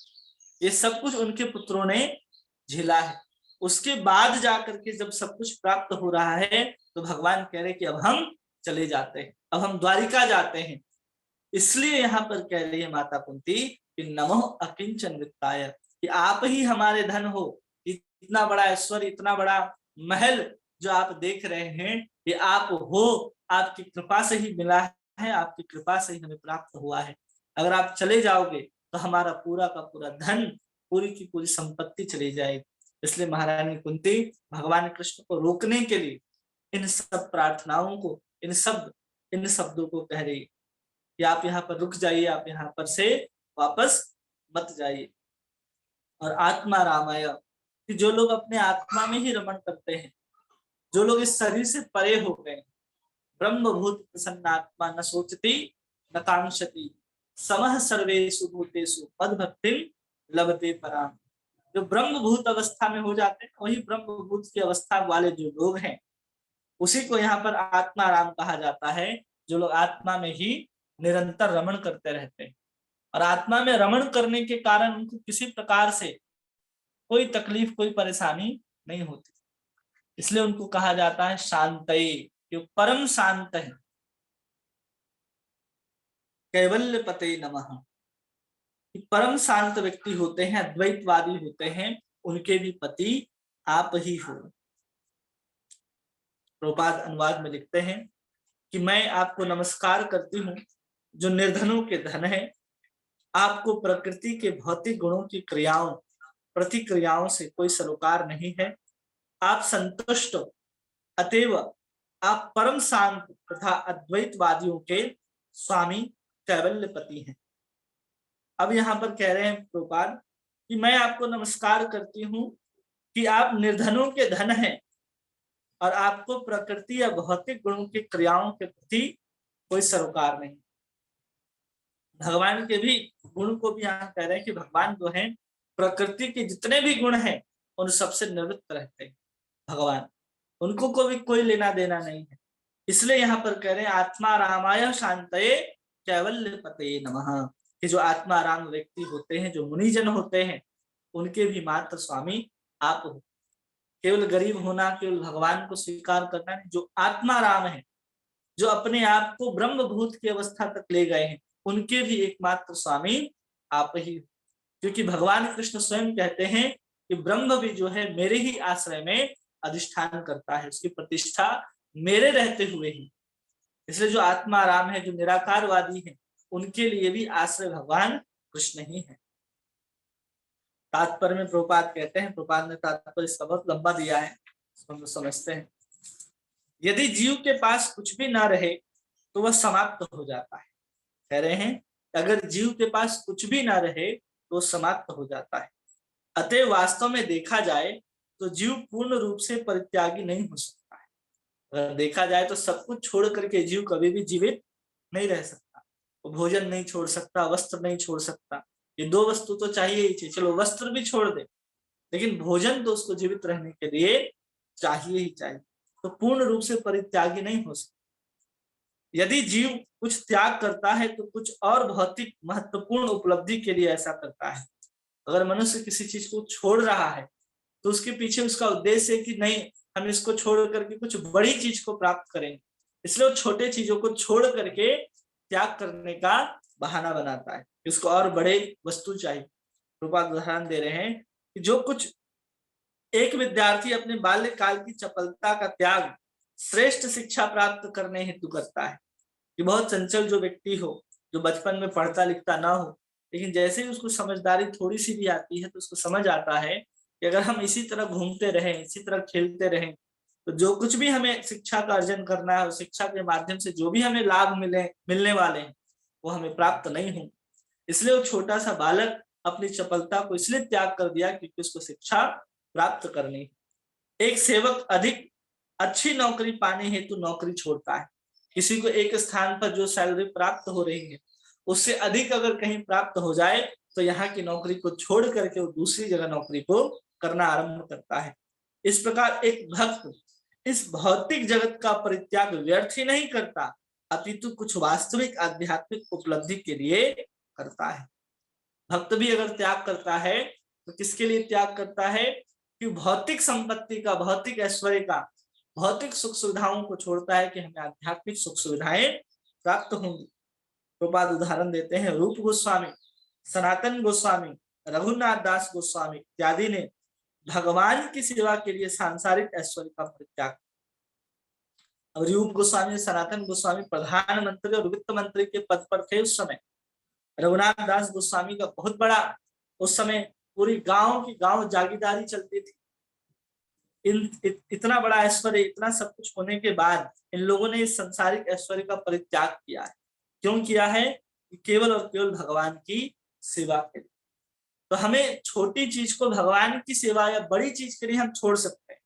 A: ये सब कुछ उनके पुत्रों ने झेला है। उसके बाद जाकर के जब सब कुछ प्राप्त हो रहा है, तो भगवान कह रहे कि अब हम चले जाते हैं, अब हम द्वारिका जाते हैं। इसलिए यहाँ पर कह रही है माता कुंती कि नमो अकिंचन वित्ताय, कि आप ही हमारे धन हो। इतना बड़ा ऐश्वर्य, इतना बड़ा महल जो आप देख रहे हैं, ये आप हो, आपकी कृपा से ही मिला है, आपकी कृपा से ही हमें प्राप्त हुआ है। अगर आप चले जाओगे तो हमारा पूरा का पूरा धन, पूरी की पूरी संपत्ति चली जाएगी। इसलिए महारानी कुंती भगवान कृष्ण को रोकने के लिए इन सब प्रार्थनाओं को, इन शब्दों को कह रही है कि आप यहाँ पर रुक जाइए, आप यहाँ पर से वापस मत जाइए। और आत्मा रामाय, कि जो लोग अपने आत्मा में ही रमण करते हैं, जो लोग इस शरीर से परे हो गए, ब्रह्मभूत प्रसन्नात्मा न सोचती न कांक्षति समः सर्वेषु भूतेषु मद्भक्तिं लभते पराम। जो ब्रह्मभूत अवस्था में हो जाते हैं, वही ब्रह्मभूत की अवस्था वाले जो लोग हैं, उसी को यहाँ पर आत्मा राम कहा जाता है। जो लोग आत्मा में ही निरंतर रमण करते रहते हैं, और आत्मा में रमण करने के कारण उनको किसी प्रकार से कोई तकलीफ, कोई परेशानी नहीं होती, इसलिए उनको कहा जाता है शांतये, जो परम शांत है। कैवल्य पते नमः, परम शांत व्यक्ति होते हैं, अद्वैतवादी होते हैं, उनके भी पति आप ही हो। प्रभुपाद अनुवाद में लिखते हैं कि मैं आपको नमस्कार करती हूँ जो निर्धनों के धन है। आपको प्रकृति के भौतिक गुणों की क्रियाओं, प्रतिक्रियाओं से कोई सरोकार नहीं है। आप संतुष्ट, अतएव आप परम शांत तथा अद्वैतवादियों के स्वामी कैवल्यपति हैं। अब यहाँ पर कह रहे हैं प्रभुपाद कि मैं आपको नमस्कार करती हूँ कि आप निर्धनों के धन हैं, और आपको प्रकृति या भौतिक गुणों की क्रियाओं के प्रति कोई सरोकार नहीं। भगवान के भी गुण को भी यहाँ कह रहे हैं कि भगवान जो है प्रकृति के जितने भी गुण हैं उन सबसे निवृत्त रहते हैं भगवान, उनको को भी कोई लेना देना नहीं है। इसलिए यहाँ पर कह रहे हैं आत्मा रामाय शांतये कैवल्य पते नमः, कि जो आत्मा राम व्यक्ति होते हैं, जो मुनिजन होते हैं, उनके भी मात्र स्वामी आप हो। केवल गरीब होना, केवल भगवान को स्वीकार करना नहीं, जो आत्मा राम है, जो अपने आप को ब्रह्मभूत की अवस्था तक ले गए हैं, उनके भी एकमात्र स्वामी आप ही। क्योंकि भगवान कृष्ण स्वयं कहते हैं कि ब्रह्म भी जो है मेरे ही आश्रय में अधिष्ठान करता है, उसकी प्रतिष्ठा मेरे रहते हुए ही। इसलिए जो आत्मा राम है, जो निराकारवादी है, उनके लिए भी आश्रय भगवान कृष्ण ही है। तात्पर्य में प्रभुपाद कहते हैं, प्रभुपाद ने तात्पर्य इसका बहुत लंबा दिया है, इसको हम समझते हैं। यदि जीव के पास कुछ भी ना रहे तो वह समाप्त हो जाता है। कह रहे हैं अगर जीव के पास कुछ भी ना रहे तो समाप्त हो जाता है। अतः वास्तव में देखा जाए तो जीव पूर्ण रूप से परित्यागी नहीं हो सकता है। अगर देखा जाए तो सब कुछ छोड़ करके जीव कभी भी जीवित नहीं रह सकता। वो भोजन नहीं छोड़ सकता, वस्त्र नहीं छोड़ सकता, ये दो वस्तु तो चाहिए ही चाहिए। चलो वस्त्र भी छोड़ दे, लेकिन भोजन तो उसको जीवित रहने के लिए चाहिए ही चाहिए। तो पूर्ण रूप से परित्यागी नहीं हो सकता। यदि जीव कुछ त्याग करता है तो कुछ और भौतिक महत्वपूर्ण उपलब्धि के लिए ऐसा करता है। अगर मनुष्य किसी चीज को छोड़ रहा है तो उसके पीछे उसका उद्देश्य है कि नहीं, हम इसको छोड़ करके कुछ बड़ी चीज को प्राप्त करेंगे। इसलिए वो छोटे चीजों को छोड़ करके त्याग करने का बहाना बनाता है, उसको और बड़े वस्तु चाहिए। प्रभुपाद उदाहरण दे रहे हैं कि जो कुछ एक विद्यार्थी अपने बाल्यकाल की चपलता का त्याग श्रेष्ठ शिक्षा प्राप्त करने हेतु करता है। कि बहुत चंचल जो व्यक्ति हो, जो बचपन में पढ़ता लिखता ना हो, लेकिन जैसे ही उसको समझदारी थोड़ी सी भी आती है तो उसको समझ आता है कि अगर हम इसी तरह घूमते रहें, इसी तरह खेलते रहें, तो जो कुछ भी हमें शिक्षा का अर्जन करना है, शिक्षा के माध्यम से जो भी हमें लाभ मिलने वाले हैं, वो हमें प्राप्त नहीं होंगे। इसलिए वो छोटा सा बालक अपनी चपलता को इसलिए त्याग कर दिया क्योंकि उसको शिक्षा प्राप्त करनी। एक सेवक अधिक अच्छी नौकरी पाने हेतु नौकरी छोड़ता है। किसी को एक स्थान पर जो सैलरी प्राप्त हो रही है उससे अधिक अगर कहीं प्राप्त हो जाए तो यहाँ की नौकरी को छोड़ करके वो दूसरी जगह नौकरी को करना आरंभ करता है। इस प्रकार एक भक्त इस भौतिक जगत का परित्याग व्यर्थ ही नहीं करता, अपितु कुछ वास्तविक आध्यात्मिक उपलब्धि के लिए करता है। भक्त भी अगर त्याग करता है तो किसके लिए त्याग करता है? कि भौतिक संपत्ति का, भौतिक ऐश्वर्य का, भौतिक सुख सुविधाओं को छोड़ता है कि हमें आध्यात्मिक सुख सुविधाएं प्राप्त होंगी। प्रभुपाद उदाहरण देते हैं, रूप गोस्वामी, सनातन गोस्वामी, रघुनाथ दास गोस्वामी इत्यादि ने भगवान की सेवा के लिए सांसारिक ऐश्वर्य का परित्याग। अब रूप गोस्वामी, सनातन गोस्वामी प्रधानमंत्री और वित्त मंत्री के पद पर थे उस समय। रघुनाथ दास गोस्वामी का बहुत बड़ा उस समय पूरी गांव की गांव जागीरदारी चलती थी। इतना बड़ा ऐश्वर्य, इतना सब कुछ होने के बाद इन लोगों ने इस संसारिक ऐश्वर्य का परित्याग किया है। क्यों किया है? केवल और केवल भगवान की सेवा के लिए। तो हमें छोटी चीज को भगवान की सेवा या बड़ी चीज के लिए हम छोड़ सकते हैं,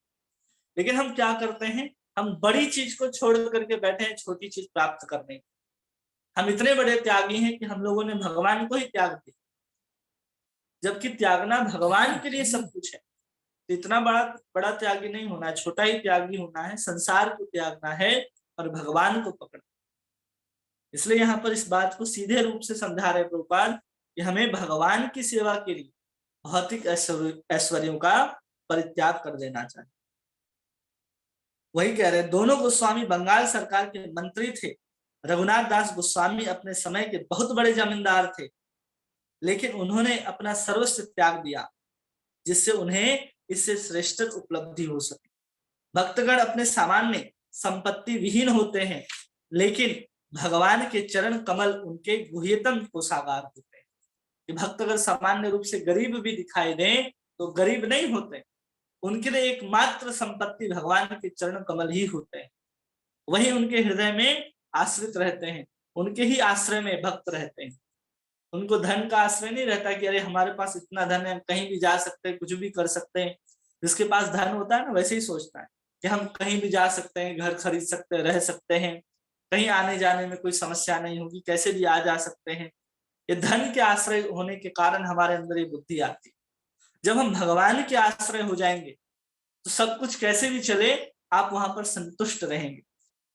A: लेकिन हम क्या करते हैं? हम बड़ी चीज को छोड़ करके बैठे हैं छोटी चीज प्राप्त करने। हम इतने बड़े त्यागी हैं कि हम लोगों ने भगवान को ही त्याग दिया, जबकि त्यागना भगवान के लिए सब कुछ है। तो इतना बड़ा त्यागी नहीं होना है, छोटा ही त्यागी होना है। संसार को त्यागना है और भगवान को पकड़ना। इसलिए यहाँ पर इस बात को सीधे रूप से समझा रहे प्रभुपाद कि हमें भगवान की सेवा के लिए भौतिक ऐश्वर्यों का परित्याग कर देना चाहिए। वही कह रहे, दोनों गोस्वामी बंगाल सरकार के मंत्री थे। रघुनाथ दास गोस्वामी अपने समय के बहुत बड़े जमींदार थे, लेकिन उन्होंने अपना सर्वस्व त्याग दिया जिससे उन्हें इससे श्रेष्ठ उपलब्धि हो सके। भक्तगण अपने सामान्य संपत्ति विहीन होते हैं, लेकिन भगवान के चरण कमल उनके गुह्यतम कोषागार होते हैं। कि भक्त अगर सामान्य रूप से गरीब भी दिखाई दें तो गरीब नहीं होते, उनके लिए एकमात्र संपत्ति भगवान के चरण कमल ही होते हैं। वही उनके हृदय में आश्रित रहते हैं, उनके ही आश्रय में भक्त रहते हैं। उनको धन का आश्रय नहीं रहता कि अरे हमारे पास इतना धन है, हम कहीं भी जा सकते हैं, कुछ भी कर सकते हैं। जिसके पास धन होता है ना, वैसे ही सोचता है कि हम कहीं भी जा सकते हैं, घर खरीद सकते हैं, रह सकते हैं, कहीं आने जाने में कोई समस्या नहीं होगी, कैसे भी आ जा सकते हैं। ये धन के आश्रय होने के कारण हमारे अंदर ये बुद्धि आती है। जब हम भगवान के आश्रय हो जाएंगे तो सब कुछ कैसे भी चले आप वहां पर संतुष्ट रहेंगे।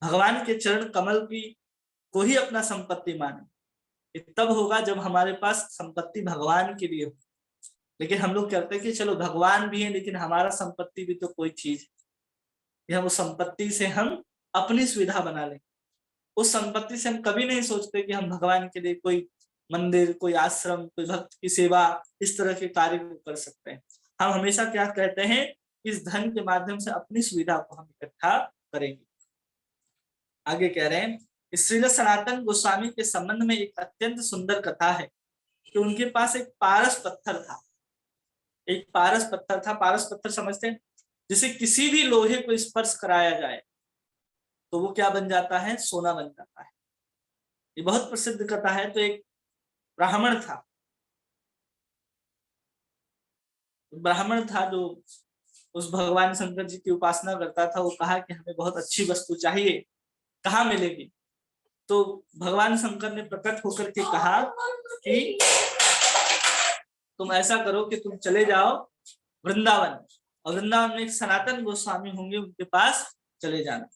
A: भगवान के चरण कमल की को ही अपना संपत्ति माने। ये तब होगा जब हमारे पास संपत्ति भगवान के लिए हो। लेकिन हम लोग कहते हैं कि चलो भगवान भी है लेकिन हमारा संपत्ति भी तो कोई चीज है, हम उस संपत्ति से हम अपनी सुविधा बना लें। उस संपत्ति से हम कभी नहीं सोचते कि हम भगवान के लिए कोई मंदिर, कोई आश्रम, कोई भक्त की सेवा, इस तरह के कार्य कर सकते हैं। हम हमेशा क्या कहते हैं, इस धन के माध्यम से अपनी सुविधा को हम इकट्ठा करेंगे। आगे कह रहे हैं, श्रील सनातन गोस्वामी के संबंध में एक अत्यंत सुंदर कथा है कि उनके पास एक पारस पत्थर था। एक पारस पत्थर था। पारस पत्थर समझते हैं, जिसे किसी भी लोहे को स्पर्श कराया जाए तो वो क्या बन जाता है, सोना बन जाता है। ये बहुत प्रसिद्ध कथा है। तो एक ब्राह्मण था, जो उस भगवान शंकर जी की उपासना करता था। वो कहा कि हमें बहुत अच्छी वस्तु चाहिए, कहाँ मिलेगी। तो भगवान शंकर ने प्रकट होकर के कहा कि तुम ऐसा करो कि तुम चले जाओ वृंदावन, और वृंदावन में एक सनातन गोस्वामी होंगे, उनके पास चले जाना।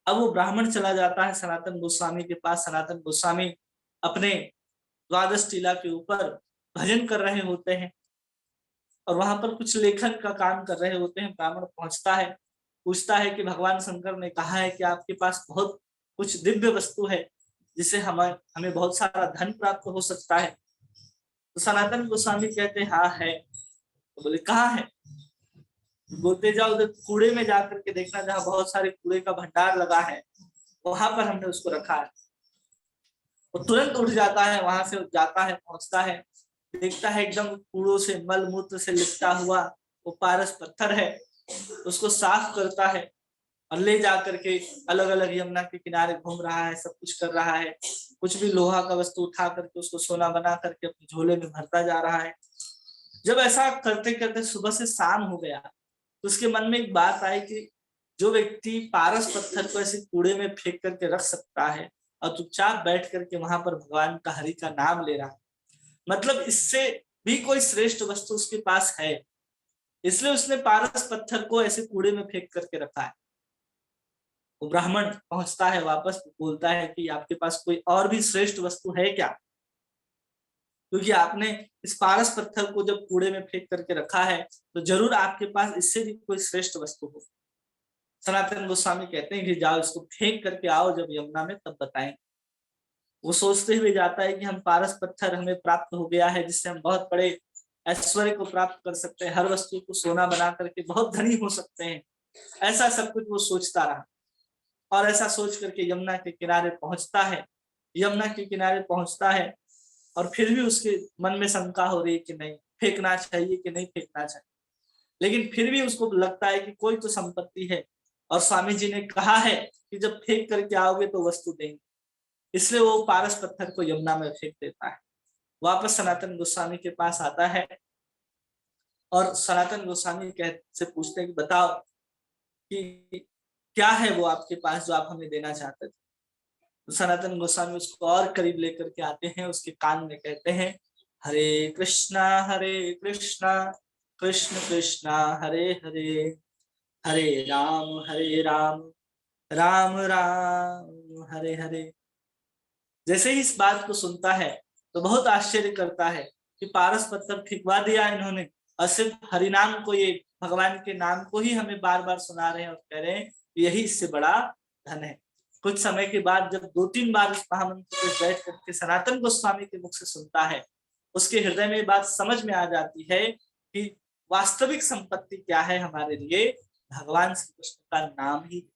A: अब वो ब्राह्मण चला जाता है सनातन गोस्वामी के पास। सनातन गोस्वामी अपने द्वादश टीला के ऊपर भजन कर रहे होते हैं और वहां पर कुछ लेखन का काम कर रहे होते हैं। ब्राह्मण पहुंचता है, पूछता है कि भगवान शंकर ने कहा है कि आपके पास बहुत कुछ दिव्य वस्तु है जिससे हमें बहुत सारा धन प्राप्त हो सकता है। तो सनातन गोस्वामी कहते हैं हाँ है। तो बोले कहाँ है। बोलते जाओ उधर कूड़े में जाकर के देखना, जहाँ बहुत सारे कूड़े का भंडार लगा है वहां पर हमने उसको रखा है। वो तुरंत उठ जाता है, वहां से जाता है, पहुंचता है, देखता है एकदम कूड़ों से, मल मूत्र से लिपटा हुआ वो पारस पत्थर है। उसको साफ करता है और ले जा करके अलग अलग यमुना के किनारे घूम रहा है, सब कुछ कर रहा है। कुछ भी लोहा का वस्तु उठा करके उसको सोना बना करके अपने झोले में भरता जा रहा है। जब ऐसा करते करते सुबह से शाम हो गया तो उसके मन में एक बात आई कि जो व्यक्ति पारस पत्थर को ऐसे कूड़े में फेंक करके रख सकता है और चुपचाप बैठ करके वहां पर भगवान का हरि का नाम ले रहा है, मतलब इससे भी कोई श्रेष्ठ वस्तु उसके पास है। इसलिए उसने पारस पत्थर को ऐसे कूड़े में फेंक करके रखा है। वो ब्राह्मण पहुंचता है वापस, बोलता है कि आपके पास कोई और भी श्रेष्ठ वस्तु है क्या, क्योंकि आपने इस पारस पत्थर को जब कूड़े में फेंक करके रखा है तो जरूर आपके पास इससे भी कोई श्रेष्ठ वस्तु हो। सनातन गोस्वामी कहते हैं कि जाओ इसको फेंक करके आओ, जब यमुना में तब बताएंगे। वो सोचते हुए जाता है कि हम पारस पत्थर हमें प्राप्त हो गया है जिससे हम बहुत बड़े ऐश्वर्य को प्राप्त कर सकते हैं, हर वस्तु को सोना बना करके बहुत धनी हो सकते हैं। ऐसा सब कुछ वो सोचता रहा और ऐसा सोच करके यमुना के किनारे पहुंचता है। यमुना के किनारे पहुंचता है और फिर भी उसके मन में शंका हो रही है कि नहीं फेंकना चाहिए कि नहीं फेंकना चाहिए। लेकिन फिर भी उसको लगता है कि कोई तो संपत्ति है और स्वामी जी ने कहा है कि जब फेंक करके आओगे तो वस्तु देंगे। इसलिए वो पारस पत्थर को यमुना में फेंक देता है। वापस सनातन गोस्वामी के पास आता है और सनातन गोस्वामी से पूछते हैं कि बताओ कि क्या है वो आपके पास जो आप हमें देना चाहते थे। तो सनातन गोस्वामी उसको और करीब लेकर के आते हैं, उसके कान में कहते हैं हरे कृष्णा कृष्ण कृष्णा हरे हरे, हरे राम राम राम हरे हरे। जैसे ही इस बात को सुनता है तो बहुत आश्चर्य करता है कि पारस पत्थर फेंकवा दिया इन्होंने और सिर्फ हरिनाम को, ये भगवान के नाम को ही हमें बार बार सुना रहे हैं और कह रहे हैं यही इससे बड़ा धन है। कुछ समय के बाद जब 2-3 बार इस महामंत्र को बैठ करके सनातन गोस्वामी के मुख से सुनता है, उसके हृदय में बात समझ में आ जाती है कि वास्तविक संपत्ति क्या है हमारे लिए, भगवान श्री कृष्ण का नाम ही।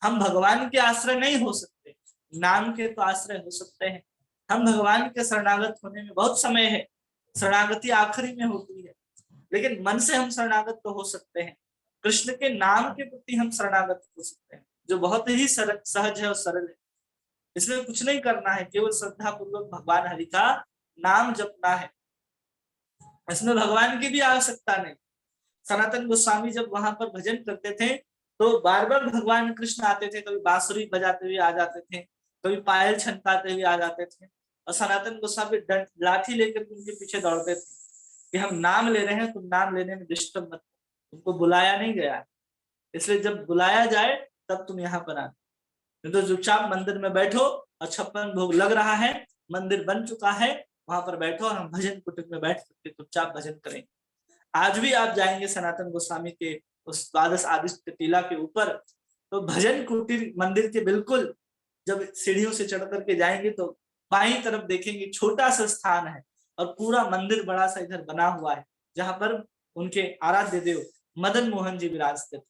A: हम भगवान के आश्रय नहीं हो सकते, नाम के तो आश्रय हो सकते हैं। हम भगवान के शरणागत होने में बहुत समय है, शरणागति आखिरी में होती है, लेकिन मन से हम शरणागत तो हो सकते हैं। कृष्ण के नाम के प्रति हम शरणागत हो सकते हैं, जो बहुत ही सहज है और सरल है। इसमें कुछ नहीं करना है, केवल श्रद्धा पूर्वक भगवान हरि का नाम जपना है। इसमें भगवान की भी आवश्यकता नहीं। सनातन गोस्वामी जब वहां पर भजन करते थे तो बार बार भगवान कृष्ण आते थे, कभी बांसुरी बजाते हुए आ जाते थे, कभी पायल छनकाते हुए आ जाते थे। और सनातन गोस्वामी लाठी लेकर उनके पीछे दौड़ते थे कि हम नाम ले रहे हैं, तुम नाम लेने में डिस्टर्ब मत, तुमको बुलाया नहीं गया, इसलिए जब बुलाया जाए तब तुम यहाँ पर आना, नहीं तो चुपचाप मंदिर में बैठो और 56 भोग लग रहा है, मंदिर बन चुका है, वहां पर बैठो और हम भजन कुटीर में बैठ करके चुपचाप भजन करेंगे। आज भी आप जाएंगे सनातन गोस्वामी के उस द्वादश आदित्य टीला के ऊपर, तो भजन कुटीर मंदिर के बिल्कुल जब सीढ़ियों से चढ़ करके जाएंगे तो बाईं तरफ देखेंगे छोटा सा स्थान है और पूरा मंदिर बड़ा सा इधर बना हुआ है, जहां पर उनके आराध्य देव मदन मोहन जी विराजते थे।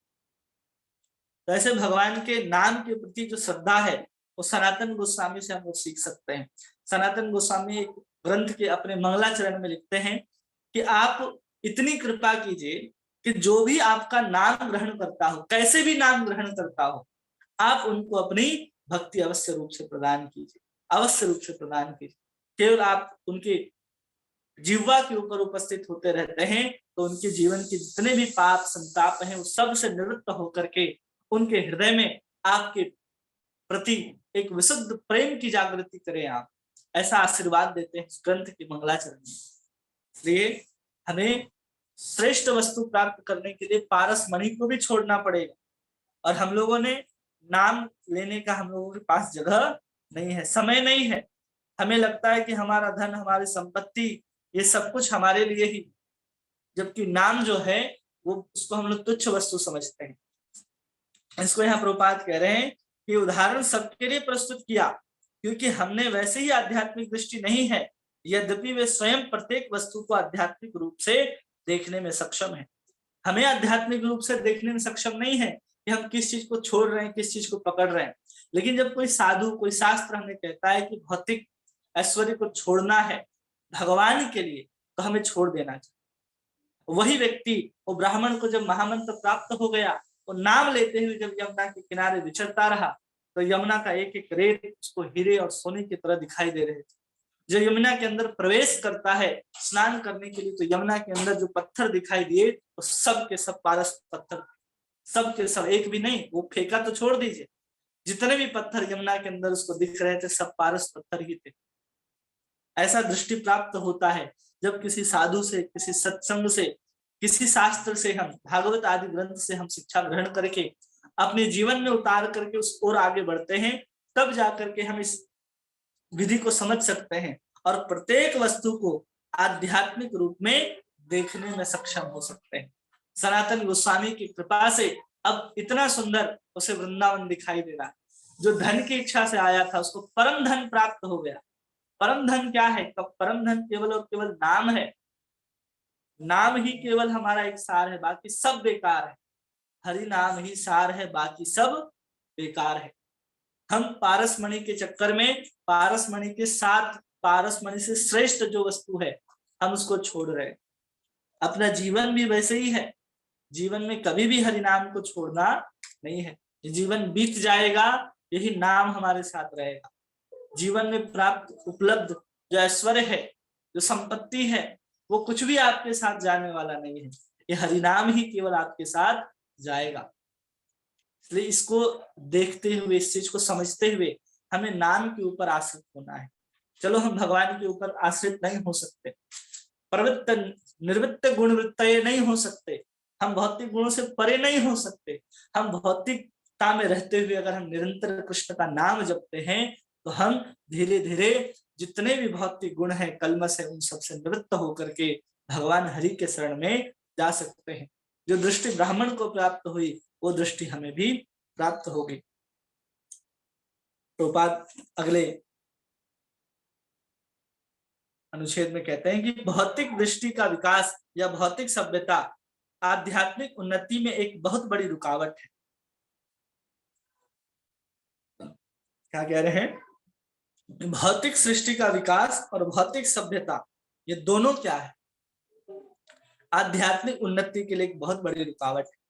A: तो ऐसे भगवान के नाम के प्रति जो श्रद्धा है वो सनातन गोस्वामी से हम लोग सीख सकते हैं। सनातन गोस्वामी एक ग्रंथ के अपने मंगलाचरण में लिखते हैं कि आप इतनी कृपा कीजिए कि जो भी आपका नाम ग्रहण करता हो, कैसे भी नाम ग्रहण करता हो, आप उनको अपनी भक्ति अवश्य रूप से प्रदान कीजिए, अवश्य रूप से प्रदान कीजिए। केवल आप उनके जिह्वा के ऊपर उपस्थित होते रहते हैं तो उनके जीवन के जितने भी पाप संताप हैं वो सब से निवृत्त होकर के उनके हृदय में आपके प्रति एक विशुद्ध प्रेम की जागृति करें। आप ऐसा आशीर्वाद देते हैं ग्रंथ के मंगलाचरण में। इसलिए हमें श्रेष्ठ वस्तु प्राप्त करने के लिए पारस मणि को भी छोड़ना पड़ेगा, और हम लोगों ने नाम लेने का हम लोगों के पास जगह नहीं है, समय नहीं है। हमें लगता है कि हमारा धन, हमारी संपत्ति, ये सब कुछ हमारे लिए ही, जबकि नाम जो है वो उसको हम लोग तुच्छ वस्तु समझते हैं। इसको यहाँ प्रभुपाद कह रहे हैं कि उदाहरण सबके लिए प्रस्तुत किया क्योंकि हमने वैसे ही आध्यात्मिक दृष्टि नहीं है, यद्यपि वे स्वयं प्रत्येक वस्तु को आध्यात्मिक रूप से देखने में सक्षम है। हमें आध्यात्मिक रूप से देखने में सक्षम नहीं है कि हम किस चीज को छोड़ रहे हैं, किस चीज को पकड़ रहे हैं। लेकिन जब कोई साधु, कोई शास्त्र हमें कहता है कि भौतिक ऐश्वर्य को छोड़ना है भगवान के लिए, तो हमें छोड़ देना चाहिए। वही व्यक्ति, वो ब्राह्मण को जब महामंत्र प्राप्त हो गया, वो नाम लेते हुए जब यमुना के किनारे विचरता रहा तो यमुना का एक एक रेत उसको हीरे और सोने की तरह दिखाई दे रहे थे। जो यमुना के अंदर प्रवेश करता है स्नान करने के लिए, तो यमुना के अंदर जो पत्थर दिखाई दिए वो सब के सब पारस पत्थर, सब के सब, एक भी नहीं, वो फेंका तो छोड़ दीजिए, जितने भी पत्थर यमुना के अंदर उसको दिख रहे थे सब पारस पत्थर ही थे। ऐसा दृष्टि प्राप्त होता है जब किसी साधु से, किसी सत्संग से, किसी शास्त्र से, हम भागवत आदि ग्रंथ से हम शिक्षा ग्रहण करके अपने जीवन में उतार करके उस ओर आगे बढ़ते हैं, तब जाकर के हम इस विधि को समझ सकते हैं और प्रत्येक वस्तु को आध्यात्मिक रूप में देखने में सक्षम हो सकते हैं। सनातन गोस्वामी की कृपा से अब इतना सुंदर उसे वृंदावन दिखाई दे रहा है। जो धन की इच्छा से आया था उसको परम धन प्राप्त हो गया। परम धन क्या है? परम धन केवल और केवल नाम है। नाम ही केवल हमारा एक सार है, बाकी सब बेकार है। हरि नाम ही सार है, बाकी सब बेकार है। हम पारस मणि के चक्कर में पारस मणि के साथ, पारस मणि से श्रेष्ठ जो वस्तु है हम उसको छोड़ रहे हैं। अपना जीवन भी वैसे ही है, जीवन में कभी भी हरि नाम को छोड़ना नहीं है। जीवन बीत जाएगा, यही नाम हमारे साथ रहेगा। जीवन में प्राप्त उपलब्ध जो ऐश्वर्य है, जो संपत्ति है, वो कुछ भी आपके साथ जाने वाला नहीं है। ये हरिनाम ही केवल आपके साथ जाएगा। इसलिए इसको देखते हुए, इस चीज को समझते हुए हमें नाम के ऊपर आश्रित होना है। चलो हम भगवान के ऊपर आश्रित नहीं हो सकते, प्रवृत्त निर्वृत्त गुणवृत्त नहीं हो सकते, हम भौतिक गुणों से परे नहीं हो सकते। हम भौतिकता में रहते हुए अगर हम निरंतर कृष्ण का नाम जपते हैं तो हम धीरे धीरे जितने भी भौतिक गुण हैं, कलमश है, उन सबसे निवृत्त होकर के भगवान हरि के शरण में जा सकते हैं। जो दृष्टि ब्राह्मण को प्राप्त हुई वो दृष्टि हमें भी प्राप्त होगी। प्रभुपाद अगले अनुच्छेद में कहते हैं कि भौतिक दृष्टि का विकास या भौतिक सभ्यता आध्यात्मिक उन्नति में एक बहुत बड़ी रुकावट है। क्या कह रहे हैं? भौतिक सृष्टि का विकास और भौतिक सभ्यता, ये दोनों क्या है? आध्यात्मिक उन्नति के लिए एक बहुत बड़ी रुकावट है।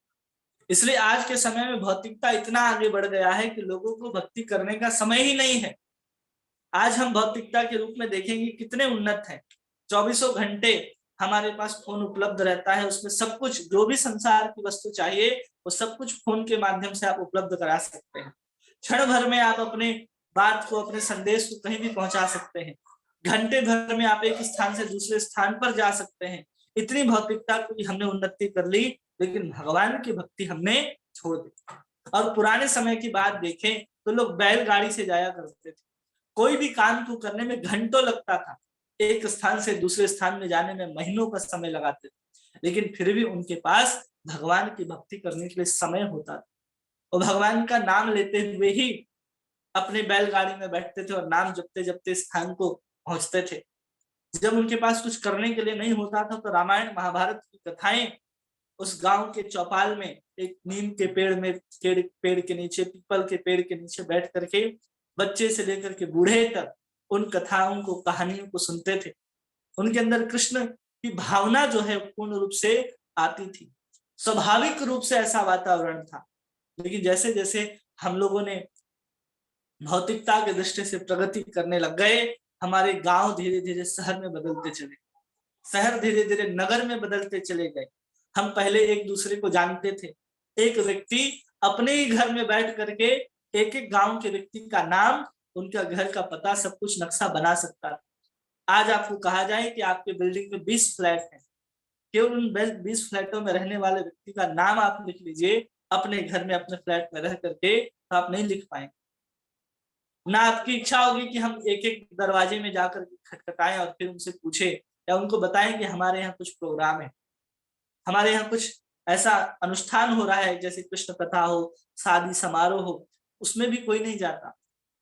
A: इसलिए आज के समय में भौतिकता इतना आगे बढ़ गया है कि लोगों को भक्ति करने का समय ही नहीं है। आज हम भौतिकता के रूप में देखेंगे कितने उन्नत हैं। 24 घंटे हमारे पास फोन उपलब्ध रहता है, उसमें सब कुछ, जो भी संसार की वस्तु चाहिए वो सब कुछ फोन के माध्यम से आप उपलब्ध करा सकते हैं। क्षण भर में आप अपने बात को, अपने संदेश को कहीं भी पहुंचा सकते हैं। घंटे भर में आप एक स्थान से दूसरे स्थान पर जा सकते हैं। इतनी भौतिकता की हमने उन्नति कर ली, लेकिन भगवान की भक्ति हमने छोड़ दी। और पुराने समय की बात देखें तो लोग बैलगाड़ी से जाया करते थे। कोई भी काम को करने में घंटों लगता था, एक स्थान से दूसरे स्थान में जाने में महीनों का समय लगाते थे, लेकिन फिर भी उनके पास भगवान की भक्ति करने के लिए समय होता था। और भगवान का नाम लेते हुए ही अपने बैलगाड़ी में बैठते थे और नाम जपते जपते स्थान को पहुंचते थे। जब उनके पास कुछ करने के लिए नहीं होता था तो रामायण महाभारत की कथाएं उस गांव के चौपाल में एक नीम के पेड़ में पेड़ के नीचे, पीपल के पेड़ के नीचे बैठ करके बच्चे से लेकर के बूढ़े तक उन कथाओं को, कहानियों को सुनते थे। उनके अंदर कृष्ण की भावना जो है पूर्ण रूप से आती थी। स्वाभाविक रूप से ऐसा वातावरण था। लेकिन जैसे जैसे हम लोगों ने भौतिकता के दृष्टि से प्रगति करने लग गए, हमारे गांव धीरे धीरे शहर में बदलते चले, शहर धीरे धीरे नगर में बदलते चले गए। हम पहले एक दूसरे को जानते थे। एक व्यक्ति अपने ही घर में बैठ करके एक एक गांव के व्यक्ति का नाम, उनका घर का पता, सब कुछ नक्शा बना सकता था। आज आपको कहा जाए कि आपके बिल्डिंग में 20 फ्लैट हैं, केवल उन 20 फ्लैटों में रहने वाले व्यक्ति का नाम आप लिख लीजिए अपने घर में, अपने फ्लैट में रह करके, तो आप नहीं लिख पाएंगे। ना आपकी इच्छा होगी कि हम एक एक दरवाजे में जाकर खटखटाएं और फिर उनसे पूछे या उनको बताएं कि हमारे यहाँ कुछ प्रोग्राम है, हमारे यहाँ कुछ ऐसा अनुष्ठान हो रहा है, जैसे कृष्ण कथा हो, शादी समारोह हो, उसमें भी कोई नहीं जाता।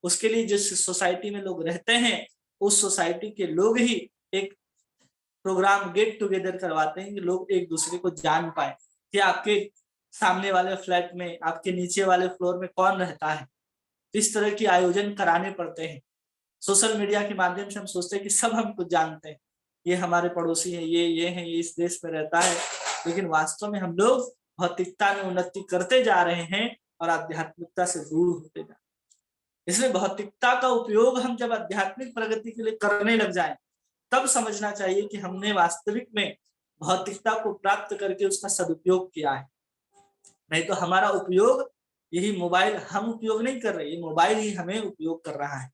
A: उसके लिए जिस सोसाइटी में लोग रहते हैं, उस सोसाइटी के लोग ही एक प्रोग्राम, गेट टुगेदर करवाते हैं कि लोग एक दूसरे को जान पाए कि आपके सामने वाले फ्लैट में, आपके नीचे वाले फ्लोर में कौन रहता है। इस तरह के आयोजन कराने पड़ते हैं। सोशल मीडिया के माध्यम से हम सोचते हैं कि सब हमको जानते हैं, ये हमारे पड़ोसी है, ये है, ये इस देश में रहता है, लेकिन वास्तव में हम लोग भौतिकता में उन्नति करते जा रहे हैं और आध्यात्मिकता से दूर होते जा रहे हैं। इसलिए भौतिकता का उपयोग हम जब आध्यात्मिक प्रगति के लिए करने लग जाएं, तब समझना चाहिए कि हमने वास्तविक में भौतिकता को प्राप्त करके उसका सदुपयोग किया है। नहीं तो हमारा उपयोग, यही मोबाइल, हम उपयोग नहीं कर रहे, ये मोबाइल ही हमें उपयोग कर रहा है।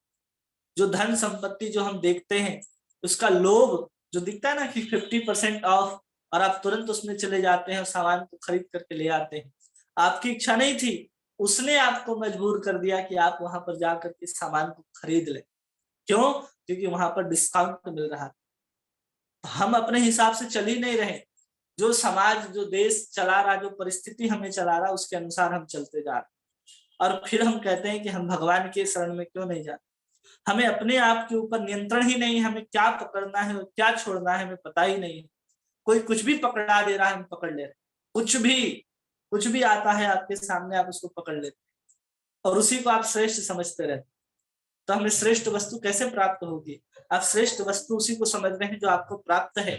A: जो धन संपत्ति जो हम देखते हैं, उसका लोभ जो दिखता है ना कि 50% ऑफ, और आप तुरंत उसमें चले जाते हैं और सामान को खरीद करके ले आते हैं। आपकी इच्छा नहीं थी, उसने आपको मजबूर कर दिया कि आप वहां पर जाकर के सामान को खरीद लें। क्यों? क्योंकि वहां पर डिस्काउंट मिल रहा था। हम अपने हिसाब से चल ही नहीं रहे। जो समाज, जो देश चला रहा, जो परिस्थिति हमें चला रहा, उसके अनुसार हम चलते जा रहे। और फिर हम कहते हैं कि हम भगवान के शरण में क्यों नहीं जाते। हमें अपने आप के ऊपर नियंत्रण ही नहीं, हमें क्या पकड़ना है और क्या छोड़ना है हमें पता ही नहीं है। कोई कुछ भी पकड़ा दे रहा है, हम पकड़ ले रहे हैं। कुछ भी आता है आपके सामने, आप उसको पकड़ लेते हैं और उसी को आप श्रेष्ठ समझते रहते। तो हमें श्रेष्ठ वस्तु कैसे प्राप्त होगी? आप श्रेष्ठ वस्तु उसी को समझ रहे हैं जो आपको प्राप्त है।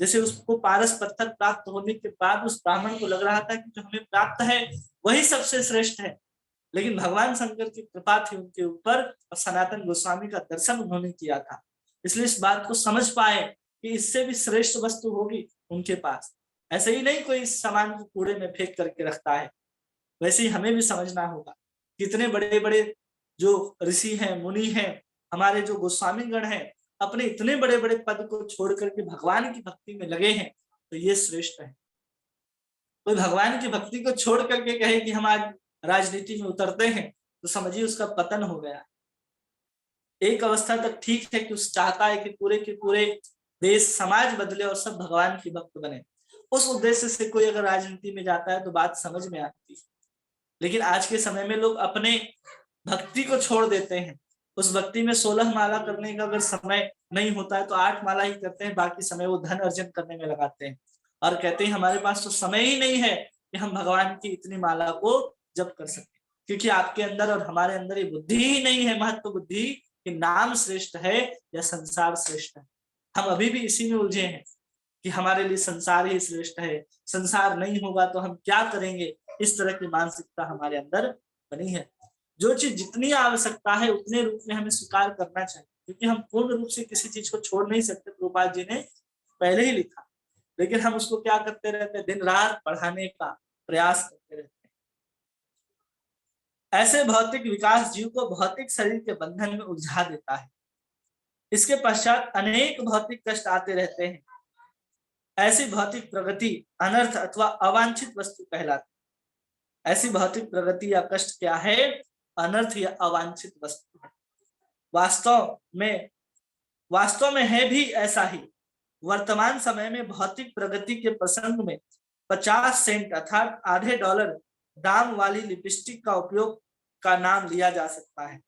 A: जैसे उसको पारस पत्थर प्राप्त होने के बाद उस ब्राह्मण को लग रहा था कि जो हमें प्राप्त है वही सबसे श्रेष्ठ है, लेकिन भगवान शंकर की कृपा थी उनके ऊपर और सनातन गोस्वामी का दर्शन उन्होंने किया था, इसलिए इस बात को समझ पाए कि इससे भी श्रेष्ठ वस्तु होगी उनके पास। ऐसे ही नहीं कोई इस सामान को कूड़े में फेंक करके रखता है, वैसे ही हमें भी समझना होगा। कितने बड़े बड़े जो ऋषि हैं, मुनि हैं, हमारे जो गोस्वामी गण हैं, अपने इतने बड़े बड़े पद को छोड़ करके भगवान की भक्ति में लगे हैं, तो ये श्रेष्ठ है। कोई भगवान की भक्ति को छोड़ करके कहे कि हम आज राजनीति में उतरते हैं, तो समझिए उसका पतन हो गया। एक अवस्था तक ठीक है कि उस चाहता है कि पूरे के पूरे देश, समाज बदले और सब भगवान की भक्त बने। उस उद्देश्य से कोई अगर राजनीति में जाता है तो बात समझ में आती है। लेकिन आज के समय में लोग अपने भक्ति को छोड़ देते हैं। उस भक्ति में 16 माला करने का अगर समय नहीं होता है तो 8 माला ही करते हैं, बाकी समय वो धन अर्जन करने में लगाते हैं और कहते हैं हमारे पास तो समय ही नहीं है कि हम भगवान की इतनी माला को जप कर सकें। क्योंकि आपके अंदर और हमारे अंदर ये बुद्धि ही नहीं है, महत्व बुद्धि, कि नाम श्रेष्ठ है या संसार श्रेष्ठ है। हम अभी भी इसी में उलझे हैं कि हमारे लिए संसार ही श्रेष्ठ है, संसार नहीं होगा तो हम क्या करेंगे। इस तरह की मानसिकता हमारे अंदर बनी है। जो चीज जितनी आवश्यकता है उतने रूप में हमें स्वीकार करना चाहिए, क्योंकि हम पूर्ण रूप से किसी चीज को छोड़ नहीं सकते। प्रभुपाद जी ने पहले ही लिखा, लेकिन हम उसको क्या करते रहते हैं, दिन रात बढ़ाने का प्रयास करते रहते हैं। ऐसे भौतिक विकास जीव को भौतिक शरीर के बंधन में उलझा देता है। इसके पश्चात अनेक भौतिक कष्ट आते रहते हैं। ऐसी भौतिक प्रगति अनर्थ अथवा अवांछित वस्तु कहलाती है। ऐसी भौतिक प्रगति या कष्ट क्या है? अनर्थ या अवांछित वस्तु है। वास्तव में है भी ऐसा ही। वर्तमान समय में भौतिक प्रगति के प्रसंग में 50 सेंट अर्थात आधे डॉलर दाम वाली लिपस्टिक का उपयोग का नाम लिया जा सकता है।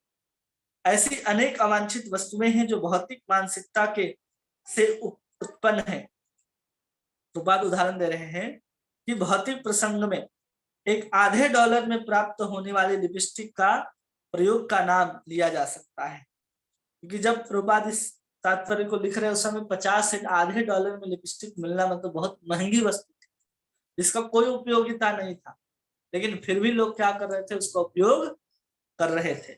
A: ऐसी अनेक अवांछित वस्तुएं हैं जो भौतिक मानसिकता के से उत्पन्न है। तो बात उदाहरण दे रहे हैं कि भौतिक प्रसंग में एक आधे डॉलर में प्राप्त होने वाली लिपस्टिक का प्रयोग का नाम लिया जा सकता है, क्योंकि जब प्रभुपाद इस तात्पर्य को लिख रहे उस समय 50 सेंट आधे डॉलर में लिपस्टिक मिलना मतलब बहुत महंगी वस्तु थी, जिसका कोई उपयोगिता नहीं था, लेकिन फिर भी लोग क्या कर रहे थे? उसका उपयोग कर रहे थे।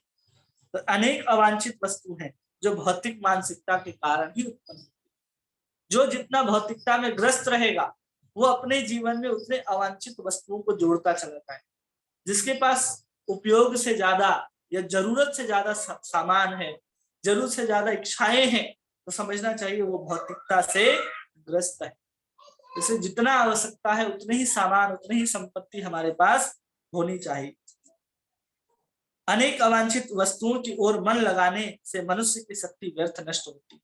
A: तो अनेक अवांछित वस्तु हैं जो भौतिक मानसिकता के कारण ही उत्पन्न होती है। जो जितना भौतिकता में ग्रस्त रहेगा वो अपने जीवन में उतने अवांछित वस्तुओं को जोड़ता चला जाए। जिसके पास उपयोग से ज्यादा या जरूरत से ज्यादा सामान है, जरूरत से ज्यादा इच्छाएं हैं, तो समझना चाहिए वो भौतिकता से ग्रस्त है। इसे जितना आवश्यकता है उतने ही सामान, उतनी ही संपत्ति हमारे पास होनी चाहिए। अनेक अवांछित वस्तुओं की ओर मन लगाने से मनुष्य की शक्ति व्यर्थ नष्ट होती है।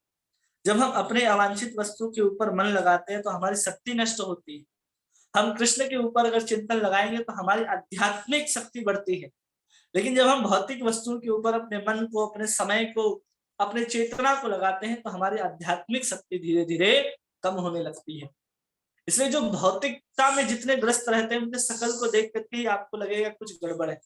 A: जब हम अपने अवांछित वस्तु के ऊपर मन लगाते हैं तो हमारी शक्ति नष्ट होती है। हम कृष्ण के ऊपर अगर चिंतन लगाएंगे तो हमारी आध्यात्मिक शक्ति बढ़ती है। लेकिन जब हम भौतिक वस्तुओं के ऊपर अपने मन को, अपने समय को, अपने चेतना को लगाते हैं तो हमारी आध्यात्मिक शक्ति धीरे धीरे कम होने लगती है। इसलिए जो भौतिकता में जितने ग्रस्त रहते हैं उनके शकल को देख करके ही आपको लगेगा कुछ गड़बड़ है।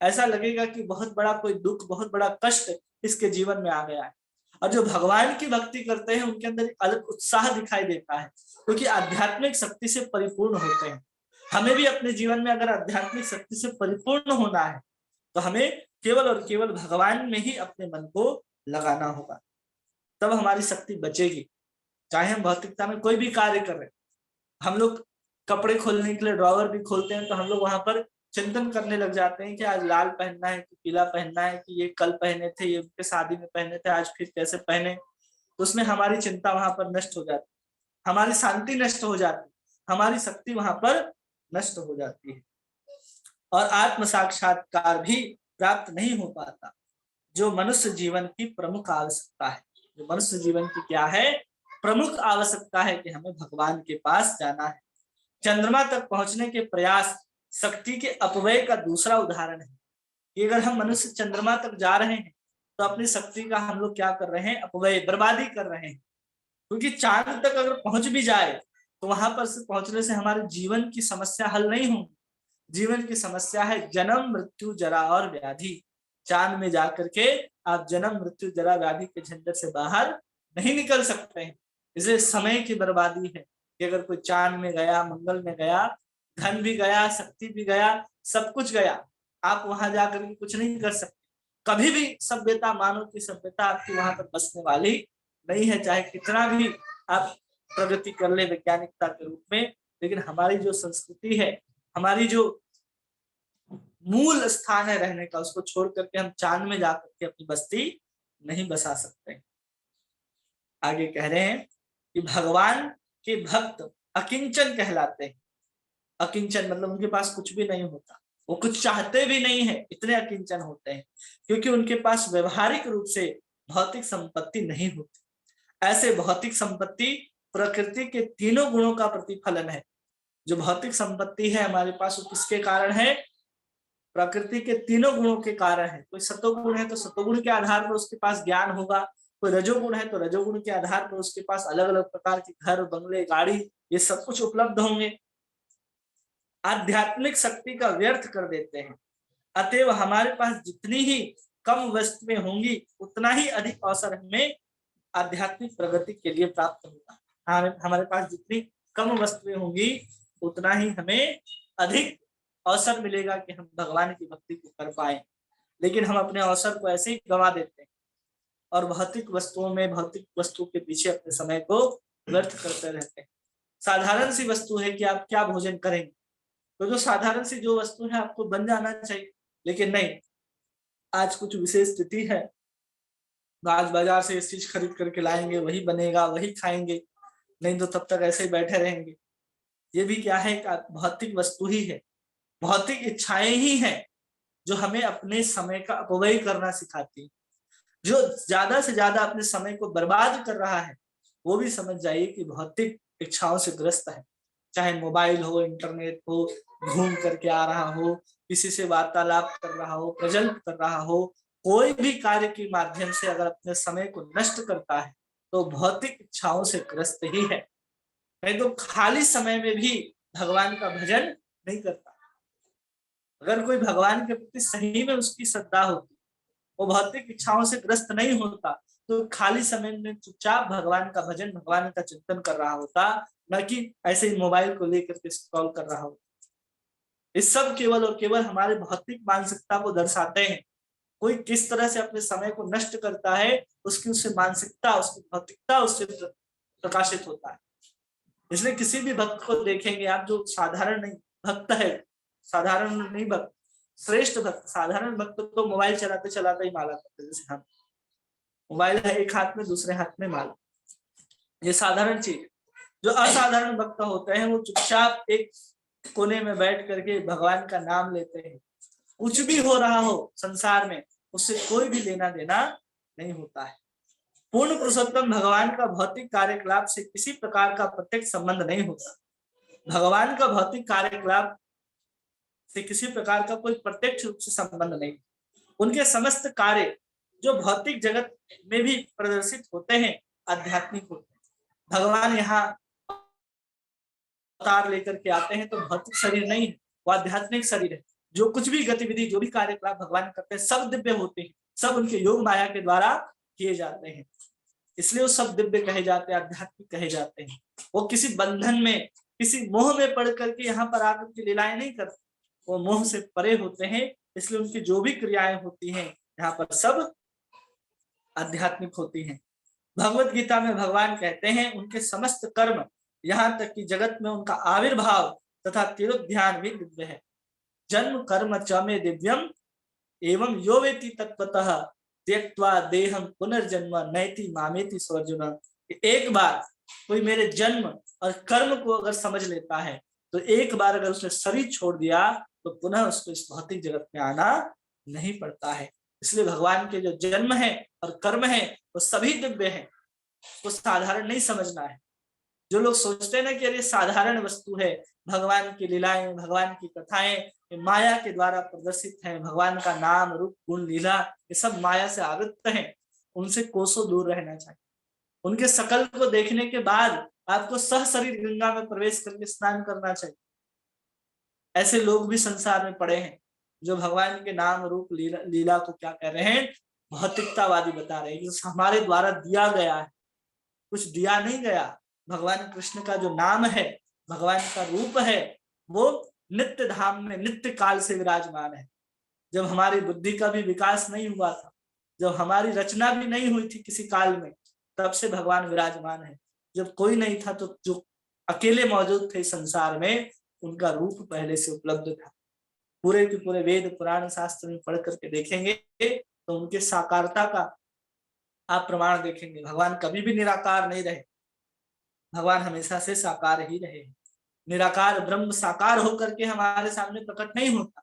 A: ऐसा लगेगा कि बहुत बड़ा कोई दुख, बहुत बड़ा कष्ट इसके जीवन में आ गया है। और जो भगवान की भक्ति करते हैं उनके अंदर एक अलग उत्साह दिखाई देता है, क्योंकि आध्यात्मिक शक्ति से परिपूर्ण होते हैं। हमें भी अपने जीवन में अगर आध्यात्मिक शक्ति से परिपूर्ण होना है तो हमें केवल और केवल भगवान में ही अपने मन को लगाना होगा, तब हमारी शक्ति बचेगी। चाहे हम भौतिकता में कोई भी कार्य कर रहे हैं, हम लोग कपड़े खोलने के लिए ड्रॉवर भी खोलते हैं तो हम लोग वहां पर चिंतन करने लग जाते हैं कि आज लाल पहनना है कि पीला पहनना है, कि ये कल पहने थे, ये उनके शादी में पहने थे, आज फिर कैसे पहने। तो उसमें हमारी चिंता वहां पर नष्ट हो जाती, हमारी शांति नष्ट हो जाती, हमारी शक्ति वहां पर नष्ट हो जाती है और आत्म साक्षात्कार भी प्राप्त नहीं हो पाता, जो मनुष्य जीवन की प्रमुख आवश्यकता है। जो मनुष्य जीवन की क्या है? प्रमुख आवश्यकता है कि हमें भगवान के पास जाना है। चंद्रमा तक पहुंचने के प्रयास शक्ति के अपव्यय का दूसरा उदाहरण है कि अगर हम मनुष्य चंद्रमा तक जा रहे हैं तो अपनी शक्ति का हम लोग क्या कर रहे हैं? अपव्यय, बर्बादी कर रहे हैं। क्योंकि चांद तक अगर पहुंच भी जाए तो वहां पर से पहुंचने से हमारे जीवन की समस्या हल नहीं होगी। जीवन की समस्या है जन्म, मृत्यु, जरा और व्याधि। चांद में जाकर के आप जन्म, मृत्यु, जरा, व्याधि के झंझट से बाहर नहीं निकल सकते हैं। इसे समय की बर्बादी है कि अगर कोई चांद में गया, मंगल में गया, धन भी गया, शक्ति भी गया, सब कुछ गया, आप वहां जाकर के कुछ नहीं कर सकते। कभी भी सभ्यता, मानव की सभ्यता आपकी वहां पर बसने वाली नहीं है, चाहे कितना भी आप प्रगति कर ले वैज्ञानिकता के रूप में। लेकिन हमारी जो संस्कृति है, हमारी जो मूल स्थान है रहने का, उसको छोड़ करके हम चांद में जाकर के अपनी बस्ती नहीं बसा सकते। आगे कह रहे हैं कि भगवान के भक्त अकिंचन कहलाते हैं। अकिंचन मतलब उनके पास कुछ भी नहीं होता, वो कुछ चाहते भी नहीं है, इतने अकिंचन होते हैं, क्योंकि उनके पास व्यवहारिक रूप से भौतिक संपत्ति नहीं होती। ऐसे भौतिक संपत्ति प्रकृति के तीनों गुणों का प्रतिफलन है। जो भौतिक संपत्ति है हमारे पास, वो किसके कारण है? प्रकृति के तीनों गुणों के कारण है। कोई सतोगुण है तो सतोगुण के आधार पर उसके पास ज्ञान होगा, कोई रजोगुण है तो रजोगुण के आधार पर उसके पास अलग अलग प्रकार के घर, बंगले, गाड़ी, ये सब कुछ उपलब्ध होंगे। आध्यात्मिक शक्ति का व्यर्थ कर देते हैं। अतएव हमारे पास जितनी ही कम वस्तुएं होंगी उतना ही अधिक अवसर हमें आध्यात्मिक प्रगति के लिए प्राप्त होगा। हमारे पास जितनी कम वस्तुएं होंगी उतना ही हमें अधिक अवसर मिलेगा कि हम भगवान की भक्ति को कर पाए। लेकिन हम अपने अवसर को ऐसे ही गंवा देते हैं और भौतिक वस्तुओं में, भौतिक वस्तु के पीछे अपने समय को व्यर्थ करते रहते हैं। साधारण सी वस्तु है कि आप क्या भोजन करेंगे, तो जो साधारण सी जो वस्तु है आपको बन जाना चाहिए, लेकिन नहीं, आज कुछ विशेष स्थिति है, आज बाजार से इस चीज खरीद करके लाएंगे, वही बनेगा, वही खाएंगे, नहीं तो तब तक ऐसे ही बैठे रहेंगे। ये भी क्या है, एक भौतिक वस्तु ही है, भौतिक इच्छाएं ही हैं जो हमें अपने समय का अपव्यय करना सिखाती है। जो ज्यादा से ज्यादा अपने समय को बर्बाद कर रहा है वो भी समझ जाइए कि भौतिक इच्छाओं से ग्रस्त है। चाहे मोबाइल हो, इंटरनेट हो, घूम करके आ रहा हो, किसी से वार्तालाप कर रहा हो, प्रजल्प कर रहा हो, कोई भी कार्य के माध्यम से अगर अपने समय को नष्ट करता है तो भौतिक इच्छाओं से ग्रस्त ही है। नहीं तो खाली समय में भी भगवान का भजन नहीं करता। अगर कोई भगवान के प्रति सही में उसकी श्रद्धा होती, वो भौतिक इच्छाओं से ग्रस्त नहीं होता, तो खाली समय में चुपचाप भगवान का भजन, भगवान का चिंतन कर रहा होता, न कि ऐसे ही मोबाइल को लेकर के स्क्रॉल कर रहा होता। इस सब केवल और केवल हमारे भौतिक मानसिकता को दर्शाते हैं। कोई किस तरह से अपने समय को नष्ट करता है, उसकी उससे मानसिकता, उसकी भौतिकता उससे प्रकाशित होता है। इसलिए किसी भी भक्त को देखेंगे आप जो साधारण नहीं भक्त है, साधारण नहीं भक्त, श्रेष्ठ भक्त, साधारण भक्त तो मोबाइल चलाते चलाते ही माला करते, जैसे हम मोबाइल है एक हाथ में, दूसरे हाथ में माला, ये साधारण चीज है। जो असाधारण भक्त होते हैं वो चुपचाप एक कोने में बैठ करके भगवान का नाम लेते हैं। कुछ भी हो रहा हो संसार में उससे कोई भी लेना देना नहीं होता है। पूर्ण पुरुषोत्तम भगवान का भौतिक कार्यकलाप से किसी प्रकार का प्रत्यक्ष संबंध नहीं होता। भगवान का भौतिक कार्यकलाप से किसी प्रकार का कोई प्रत्यक्ष रूप से संबंध नहीं। उनके समस्त कार्य जो भौतिक जगत में भी प्रदर्शित होते हैं आध्यात्मिक होते हैं। भगवान यहाँ अवतार लेकर के आते हैं तो भौतिक शरीर नहीं है, वो आध्यात्मिक शरीर है। जो कुछ भी गतिविधि, जो भी कार्यकलाप भगवान करते हैं सब दिव्य होते हैं, सब उनके योग माया के द्वारा किए जाते हैं। इसलिए वो सब दिव्य कहे जाते हैं, आध्यात्मिक कहे जाते हैं। वो किसी बंधन में, किसी मोह में पड़ करके यहाँ पर आकर के लीलाएं नहीं करते, वो मोह से परे होते हैं। इसलिए उनकी जो भी क्रियाएं होती हैं यहाँ पर सब आध्यात्मिक होती हैं। भगवत गीता में भगवान कहते हैं उनके समस्त कर्म, यहाँ तक कि जगत में उनका आविर्भाव तथा तिरुध्यान भी दिव्य है। जन्म कर्म च मे दिव्यम एवं यो वेति तत्वतः त्यक्त्वा देहम पुनर्जन्म नैति मामेति स्वर्जुन। एक बार कोई मेरे जन्म और कर्म को अगर समझ लेता है तो एक बार अगर उसने शरीर छोड़ दिया तो पुनः उसको इस भौतिक जगत में आना नहीं पड़ता है। इसलिए भगवान के जो जन्म है और कर्म है वो सभी दिव्य है, वो साधारण नहीं समझना है। जो लोग सोचते हैं ना कि अरे साधारण वस्तु है, भगवान की लीलाएं, भगवान की कथाएं माया के द्वारा प्रदर्शित हैं, भगवान का नाम रूप गुण लीला ये सब माया से आवृत्त हैं, उनसे कोसों दूर रहना चाहिए। उनके शकल को देखने के बाद आपको सह शरीर गंगा में प्रवेश करके स्नान करना चाहिए। ऐसे लोग भी संसार में पड़े हैं जो भगवान के नाम रूप लीला को क्या कह रहे हैं, भौतिकतावादी बता रहे हैं कि हमारे द्वारा दिया गया है, कुछ दिया नहीं गया। भगवान कृष्ण का जो नाम है, भगवान का रूप है, वो नित्य धाम में नित्य काल से विराजमान है। जब हमारी बुद्धि का भी विकास नहीं हुआ था, जब हमारी रचना भी नहीं हुई थी किसी काल में, तब से भगवान विराजमान है। जब कोई नहीं था तो जो अकेले मौजूद थे संसार में, उनका रूप पहले से उपलब्ध था। पूरे के पूरे वेद पुराण शास्त्र में पढ़ करके देखेंगे तो उनके साकारता का आप प्रमाण देखेंगे। भगवान कभी भी निराकार नहीं रहे, भगवान हमेशा से साकार ही रहे। निराकार ब्रह्म साकार होकर के हमारे सामने प्रकट नहीं होता।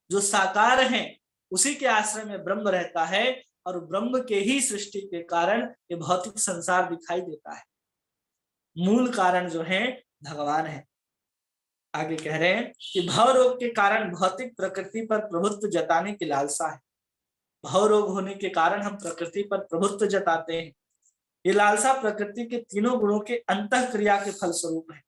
A: जो साकार है उसी के आश्रय में ब्रह्म रहता है और ब्रह्म के ही सृष्टि के कारण ये भौतिक संसार दिखाई देता है। मूल कारण जो है भगवान है। आगे कह रहे हैं कि भव रोग के कारण भौतिक प्रकृति पर प्रभुत्व जताने की लालसा है। भव रोग होने के कारण हम प्रकृति पर प्रभुत्व जताते हैं। ये लालसा प्रकृति के तीनों गुणों के अंतः क्रिया के फलस्वरूप है।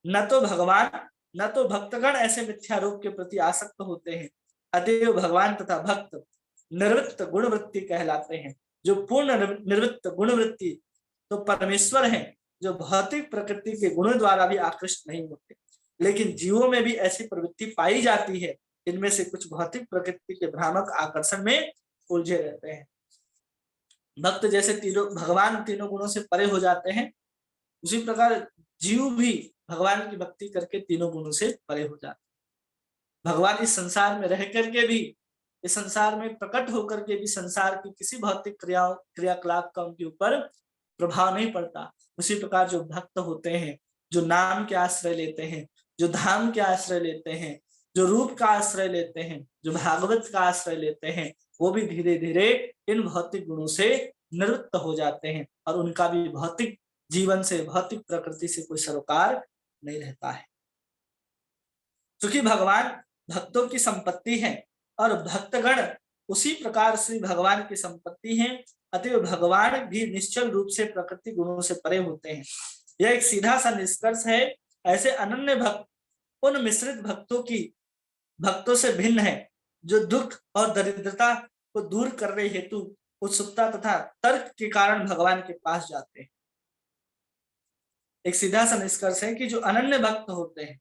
A: न तो भगवान न तो भक्तगण ऐसे मिथ्या रोग के प्रति आसक्त होते हैं। अतएव भगवान तथा भक्त निर्वृत्त गुणवृत्ति कहलाते हैं। जो पूर्ण निर्वृत्त गुणवृत्ति तो परमेश्वर हैं, जो भौतिक प्रकृति के गुणों द्वारा भी आकृष्ट नहीं होते। लेकिन जीवों में भी ऐसी प्रवृत्ति पाई जाती है, इनमें से कुछ भौतिक प्रकृति के भ्रामक आकर्षण में उलझे रहते हैं। भक्त जैसे भगवान तीनों गुणों से परे हो जाते हैं, उसी प्रकार जीव भी भगवान की भक्ति करके तीनों गुणों से परे हो जाते हैं। भगवान इस संसार में रह करके भी ये संसार में प्रकट होकर के भी संसार की किसी भौतिक क्रियाकलाप का उनके ऊपर प्रभाव नहीं पड़ता। उसी प्रकार जो भक्त होते हैं, जो नाम के आश्रय लेते हैं, जो धाम के आश्रय लेते हैं, जो रूप का आश्रय लेते हैं, जो भागवत का आश्रय लेते हैं, वो भी धीरे धीरे इन भौतिक गुणों से निवृत्त हो जाते हैं और उनका भी भौतिक जीवन से, भौतिक प्रकृति से कोई सरोकार नहीं रहता है। क्योंकि भगवान भक्तों की संपत्ति है और भक्तगण उसी प्रकार से भगवान की संपत्ति है, अतएव भगवान भी निश्चल रूप से प्रकृति गुणों से परे होते हैं। यह एक सीधा सा निष्कर्ष है। ऐसे अनन्य भक्त उन मिश्रित भक्तों से भिन्न है, जो दुख और दरिद्रता को दूर करने हेतु उत्सुकता तथा तर्क के कारण भगवान के पास जाते हैं। एक सीधा सा निष्कर्ष है कि जो अनन्य भक्त होते हैं,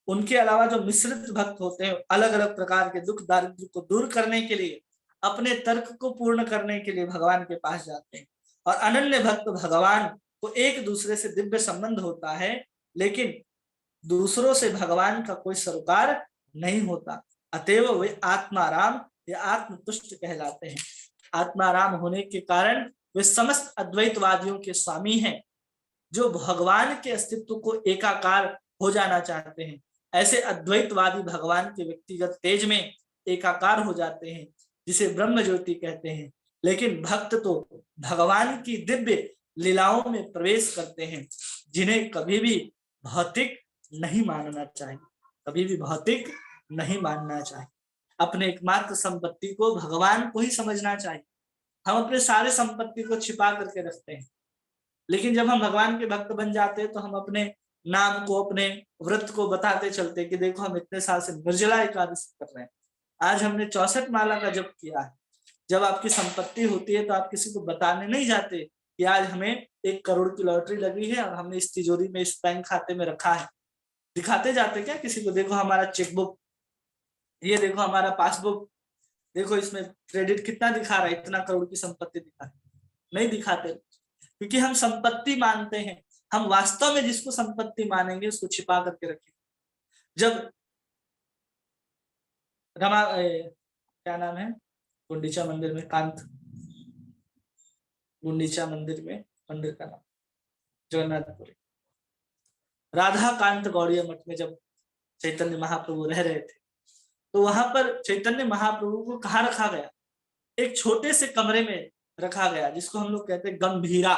A: उनके अलावा जो मिश्रित भक्त होते हैं, अलग अलग प्रकार के दुख दारिद्र को दूर करने के लिए, अपने तर्क को पूर्ण करने के लिए भगवान के पास जाते हैं। और अनन्य भक्त भगवान को एक दूसरे से दिव्य संबंध होता है, लेकिन दूसरों से भगवान का कोई सरोकार नहीं होता। अतएव वे आत्माराम या आत्मतुष्ट कहलाते हैं। आत्माराम होने के कारण वे समस्त अद्वैतवादियों के स्वामी हैं, जो भगवान के अस्तित्व को एकाकार हो जाना चाहते हैं। ऐसे अद्वैतवादी भगवान के व्यक्तिगत तेज में एकाकार हो जाते हैं, जिसे ब्रह्म ज्योति कहते हैं। लेकिन भक्त तो भगवान की दिव्य लीलाओं में प्रवेश करते हैं, जिन्हें कभी भी भौतिक नहीं मानना चाहिए, कभी भी भौतिक नहीं मानना चाहिए। अपने एकमात्र संपत्ति को भगवान को ही समझना चाहिए। हम अपने सारे संपत्ति को छिपा करके रखते हैं, लेकिन जब हम भगवान के भक्त बन जाते हैं तो हम अपने नाम को, अपने व्रत को बताते चलते कि देखो हम इतने साल से निर्जला एकादशी कर रहे हैं, आज हमने 64 माला का जप किया है। जब आपकी संपत्ति होती है तो आप किसी को बताने नहीं जाते कि आज हमें 1 करोड़ की लॉटरी लगी है और हमने इस तिजोरी में, इस बैंक खाते में रखा है। दिखाते जाते क्या किसी को, देखो हमारा चेकबुक, ये देखो हमारा पासबुक, देखो इसमें क्रेडिट कितना दिखा रहा है, इतना करोड़ की संपत्ति दिखा रहा है। नहीं दिखाते, क्योंकि हम संपत्ति मानते हैं। हम वास्तव में जिसको संपत्ति मानेंगे उसको छिपा करके रखेंगे। जब रमा क्या नाम है, गुंडीचा मंदिर में, गुंडीचा मंदिर में मंदिर का नाम जगन्नाथपुरी, राधा कांत गौड़िया मठ में जब चैतन्य महाप्रभु रह रहे थे, तो वहां पर चैतन्य महाप्रभु को कहाँ रखा गया? एक छोटे से कमरे में रखा गया, जिसको हम लोग कहते हैं गंभीरा।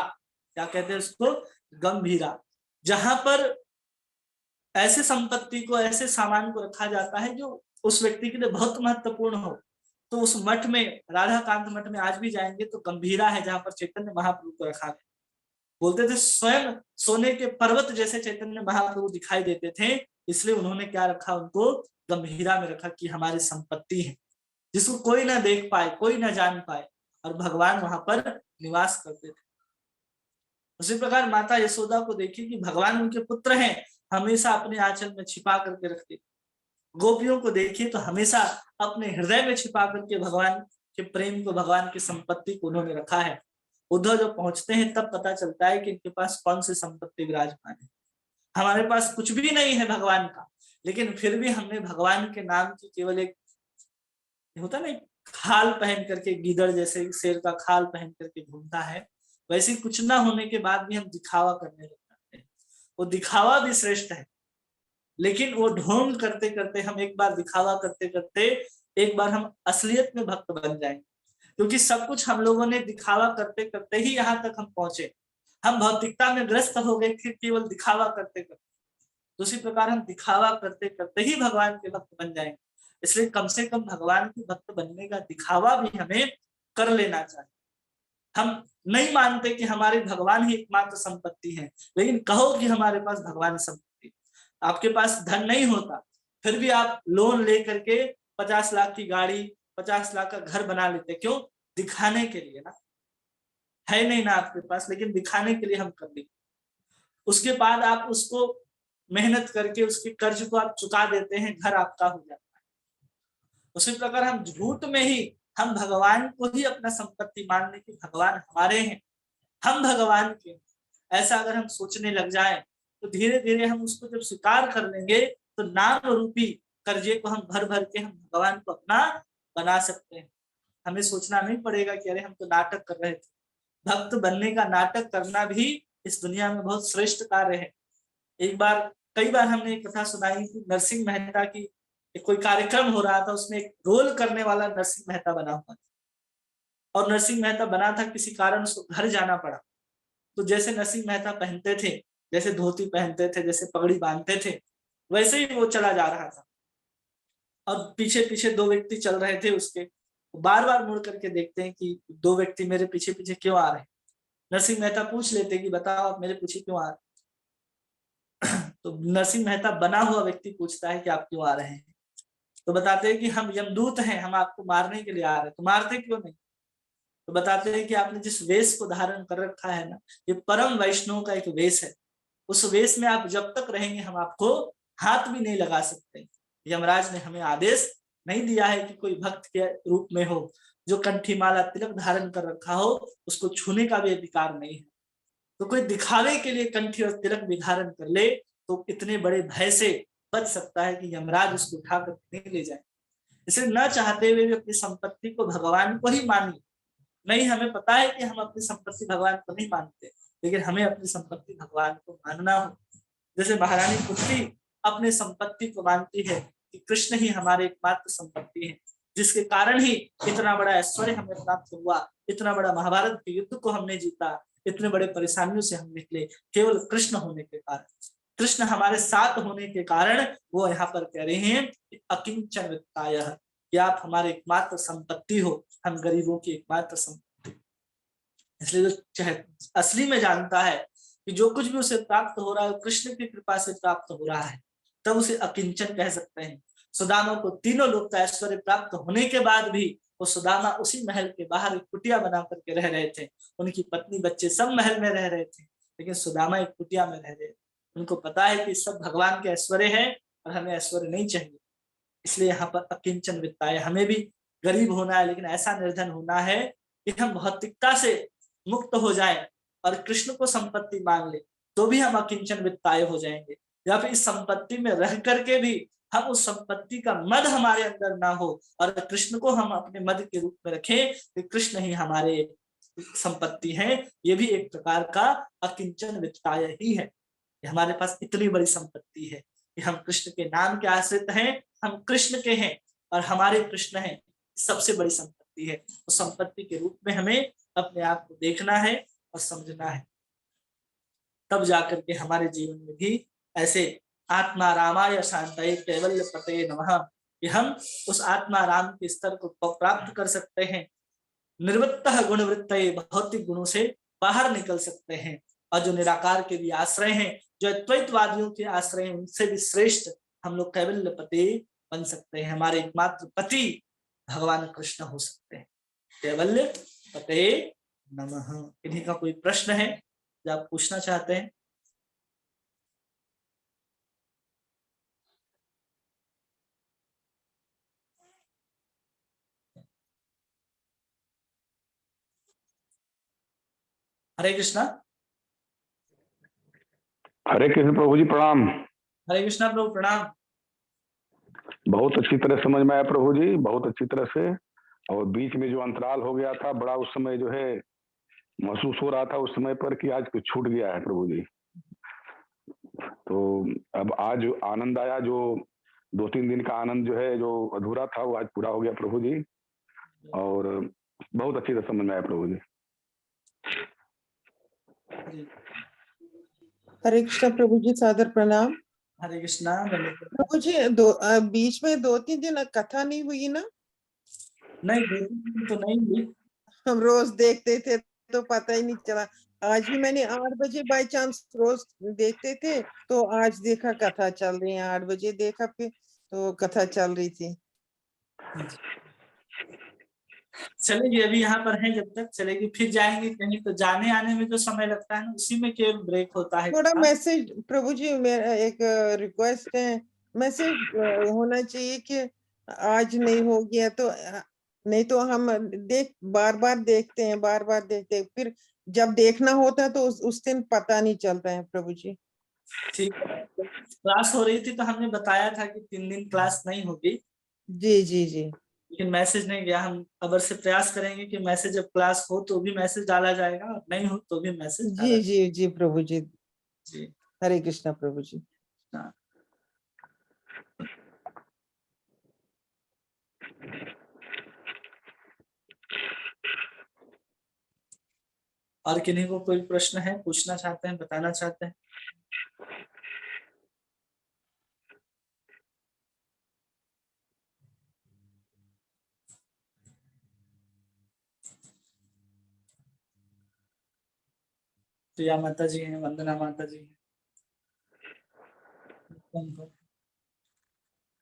A: क्या कहते हैं उसको? गंभीरा। जहां पर ऐसे संपत्ति को, ऐसे सामान को रखा जाता है जो उस व्यक्ति के लिए बहुत महत्वपूर्ण हो। तो उस मठ में, राधा कांत मठ में आज भी जाएंगे तो गंभीरा है, जहां पर चैतन्य महाप्रभु को रखा गया। बोलते थे स्वयं सोने के पर्वत जैसे चैतन्य महाप्रभु दिखाई देते थे, इसलिए उन्होंने क्या रखा? उनको गंभीरा में रखा कि हमारी संपत्ति है, जिसको कोई ना देख पाए, कोई ना जान पाए, और भगवान वहां पर निवास करते थे। उसी प्रकार माता यशोदा को देखिए कि भगवान उनके पुत्र हैं, हमेशा अपने आंचल में छिपा करके रखते। गोपियों को देखिए तो हमेशा अपने हृदय में छिपा करके भगवान के प्रेम को, भगवान की संपत्ति को उन्होंने रखा है। उद्धव जब पहुंचते हैं तब पता चलता है कि इनके पास कौन सी संपत्ति विराजमान है। हमारे पास कुछ भी नहीं है भगवान का, लेकिन फिर भी हमने भगवान के नाम की केवल एक, होता नहीं, खाल पहन करके, गीदड़ जैसे शेर का खाल पहन करके घूमता है, वैसे कुछ ना होने के बाद भी हम दिखावा करने लग जाते हैं। वो दिखावा भी श्रेष्ठ है, लेकिन वो ढोंग करते करते, हम एक बार दिखावा करते करते एक बार हम असलियत में भक्त बन जाएंगे। क्योंकि सब कुछ हम लोगों ने दिखावा करते करते ही यहाँ तक हम पहुंचे। हम भौतिकता में ग्रस्त हो गए थे केवल दिखावा करते करते। उसी प्रकार हम दिखावा करते करते ही भगवान के भक्त बन जाएंगे। इसलिए कम से कम भगवान के भक्त बनने का दिखावा भी हमें कर लेना चाहिए। हम नहीं मानते कि हमारे भगवान ही एकमात्र संपत्ति है, लेकिन कहो कि हमारे पास भगवान संपत्ति। आपके पास धन नहीं होता, फिर भी आप लोन लेकर के 50 लाख की गाड़ी, 50 लाख का घर बना लेते। क्यों? दिखाने के लिए ना। है नहीं ना आपके पास, लेकिन दिखाने के लिए हम कर लेंगे। उसके बाद आप उसको मेहनत करके उसके कर्ज को आप चुका देते हैं, घर आपका हो जाता है। उसी प्रकार हम झूठ में ही हम भगवान को ही अपना संपत्ति मानने की, भगवान हमारे हैं, हम भगवान के, ऐसा अगर हम सोचने लग जाए तो धीरे धीरे हम उसको जब स्वीकार कर लेंगे तो नाम रूपी कर्जे को हम भर भर के हम भगवान को अपना बना सकते हैं। हमें सोचना नहीं पड़ेगा कि अरे हम तो नाटक कर रहे थे। भक्त बनने का नाटक करना भी इस दुनिया में बहुत श्रेष्ठ कार्य है। एक बार, कई बार हमने एक कथा सुनाई कि नरसिंह मेहता की कोई कार्यक्रम हो रहा था, उसमें एक रोल करने वाला नरसिंह मेहता बना हुआ था और नरसिंह मेहता बना था, किसी कारण उसको घर जाना पड़ा। तो जैसे नरसिंह मेहता पहनते थे, जैसे धोती पहनते थे, जैसे पगड़ी बांधते थे, वैसे ही वो चला जा रहा था और पीछे पीछे दो व्यक्ति चल रहे थे उसके। बार बार मुड़ करके देखते हैं कि दो व्यक्ति मेरे पीछे पीछे क्यों आ रहे हैं। नरसिंह मेहता पूछ लेते कि बताओ आप मेरे पीछे क्यों आ रहे हैं। तो नरसिंह मेहता बना हुआ व्यक्ति पूछता है कि आप क्यों आ रहे हैं। तो बताते हैं कि हम यमदूत हैं, हम आपको मारने के लिए आ रहे हैं। तो मारते क्यों नहीं? तो बताते हैं कि आपने जिस वेश को धारण कर रखा है ना, ये परम वैष्णव का एक वेश है। उस वेश में आप जब तक रहेंगे हम आपको हाथ भी नहीं लगा सकते। यमराज ने हमें आदेश नहीं दिया है कि कोई भक्त के रूप में हो, जो कंठी माला तिलक धारण कर रखा हो, उसको छूने का भी अधिकार नहीं है। तो कोई दिखावे के लिए कंठी और तिलक भी धारण कर ले तो इतने बड़े भय से बच सकता है कि यमराज उसको उठाकर नहीं ले जाए। इसे न चाहते हुए भी अपनी संपत्ति को भगवान को ही मानिए। नहीं, हमें पता है कि हम अपनी संपत्ति भगवान को नहीं मानते, लेकिन हमें अपनी संपत्ति भगवान को मानना हो। जैसे महारानी कुंती अपने संपत्ति को मानती है कि कृष्ण ही हमारे एकमात्र संपत्ति है, जिसके कारण ही इतना बड़ा ऐश्वर्य हमें प्राप्त हुआ, इतना बड़ा महाभारत के युद्ध को हमने जीता, इतने बड़े परेशानियों से हम निकले, केवल कृष्ण होने के कारण। कृष्ण हमारे साथ होने के कारण वो यहाँ पर कह रहे हैं अकिंचन वित्ताय, कि आप हमारे एकमात्र संपत्ति हो, हम गरीबों की एकमात्र संपत्ति। इसलिए जो असली में जानता है कि जो कुछ भी उसे प्राप्त हो रहा है कृष्ण की कृपा से प्राप्त हो रहा है, तब उसे अकिंचन कह सकते हैं। सुदामा को तीनों लोक का ऐश्वर्य प्राप्त होने के बाद भी वो सुदामा उसी महल के बाहर एक कुटिया बना करके रह रहे थे। उनकी पत्नी बच्चे सब महल में रह रहे थे, लेकिन सुदामा एक कुटिया में रह रहे थे। उनको पता है कि सब भगवान के ऐश्वर्य है और हमें ऐश्वर्य नहीं चाहिए। इसलिए यहाँ पर अकिंचन वित्ताय, हमें भी गरीब होना है, लेकिन ऐसा निर्धन होना है कि हम भौतिकता से मुक्त हो जाए और कृष्ण को संपत्ति मांग ले, तो भी हम अकिंचन वित्ताय हो जाएंगे। या फिर इस संपत्ति में रह करके भी हम उस संपत्ति का मद हमारे अंदर ना हो और कृष्ण को हम अपने मद के रूप में रखें कि कृष्ण ही हमारे संपत्ति है, ये भी एक प्रकार का अकिंचन वित्ताय ही है। हमारे पास इतनी बड़ी संपत्ति है कि हम कृष्ण के नाम के आश्रित हैं, हम कृष्ण के हैं और हमारे कृष्ण हैं, सबसे बड़ी संपत्ति है। तो संपत्ति के रूप में हमें अपने आप को देखना है और समझना है, तब जाकर के हमारे जीवन में भी ऐसे आत्मा रामाय शांतये कैवल्य पतये नमः कि हम उस आत्मा राम के स्तर को प्राप्त कर सकते हैं। निर्वृत्तः गुणवृत्तये, भौतिक गुणों से बाहर निकल सकते हैं और जो निराकार के भी आश्रय हैं, जो अद्वैतवादियों के आश्रय हैं, उनसे भी श्रेष्ठ हम लोग कैवल्य पति बन सकते हैं। हमारे एकमात्र पति भगवान कृष्ण हो सकते हैं। कैवल्य पते नमः। इन्हीं का कोई प्रश्न है जो आप पूछना चाहते हैं? हरे कृष्णा।
B: हरे कृष्ण प्रभु जी प्रणाम।
A: हरे कृष्णा प्रभु प्रणाम।
B: बहुत अच्छी तरह समझ में आया प्रभु जी, बहुत अच्छी तरह से। और बीच में जो अंतराल हो गया था बड़ा, उस समय जो है महसूस हो रहा था उस समय पर कि आज कुछ छूट गया है प्रभु जी। तो अब आज आनंद आया, जो 2-3 दिन का आनंद जो है जो अधूरा था वो आज पूरा हो गया प्रभु जी, और बहुत अच्छी तरह समझ में आया प्रभु जी।
C: हरे कृष्ण प्रभु जी, सादर प्रणाम।
A: हरे कृष्णा।
C: प्रभु जी बीच में 2-3 दिन कथा नहीं हुई ना?
A: नहीं, 2-3 दिन तो नहीं हुई।
C: हम रोज देखते थे तो पता ही नहीं चला। आज भी मैंने 8 बजे बाय चांस, रोज देखते थे तो आज देखा कथा चल रही है, 8 बजे देखा फिर तो कथा चल रही थी।
A: चलेगी, अभी यहाँ पर है, जब तक चलेगी, फिर जाएंगे कहीं तो जाने आने में जो समय लगता है ना, उसी में केवल ब्रेक होता है।
C: थोड़ा मैसेज प्रभु जी, मेरा एक रिक्वेस्ट है, मैसेज होना चाहिए कि आज नहीं हो गया तो नहीं तो हम बार बार देखते हैं, फिर जब देखना होता है तो उस दिन पता नहीं चलता है प्रभु जी।
A: ठीक है, क्लास हो रही थी तो हमने बताया था कि 3 दिन क्लास नहीं होगी।
C: जी जी जी।
A: लेकिन मैसेज नहीं गया। हम अबर से प्रयास करेंगे कि मैसेज जब क्लास हो तो भी मैसेज डाला जाएगा, और नहीं हो तो भी मैसेज डाला
C: जी जी जी प्रभु जी,
A: जी।
C: हरे कृष्णा प्रभु जी।
A: हाँ। और किन्हीं को कोई प्रश्न है, पूछना चाहते हैं, बताना चाहते हैं? प्रिया माता जी हैं, वंदना माता जी हैं,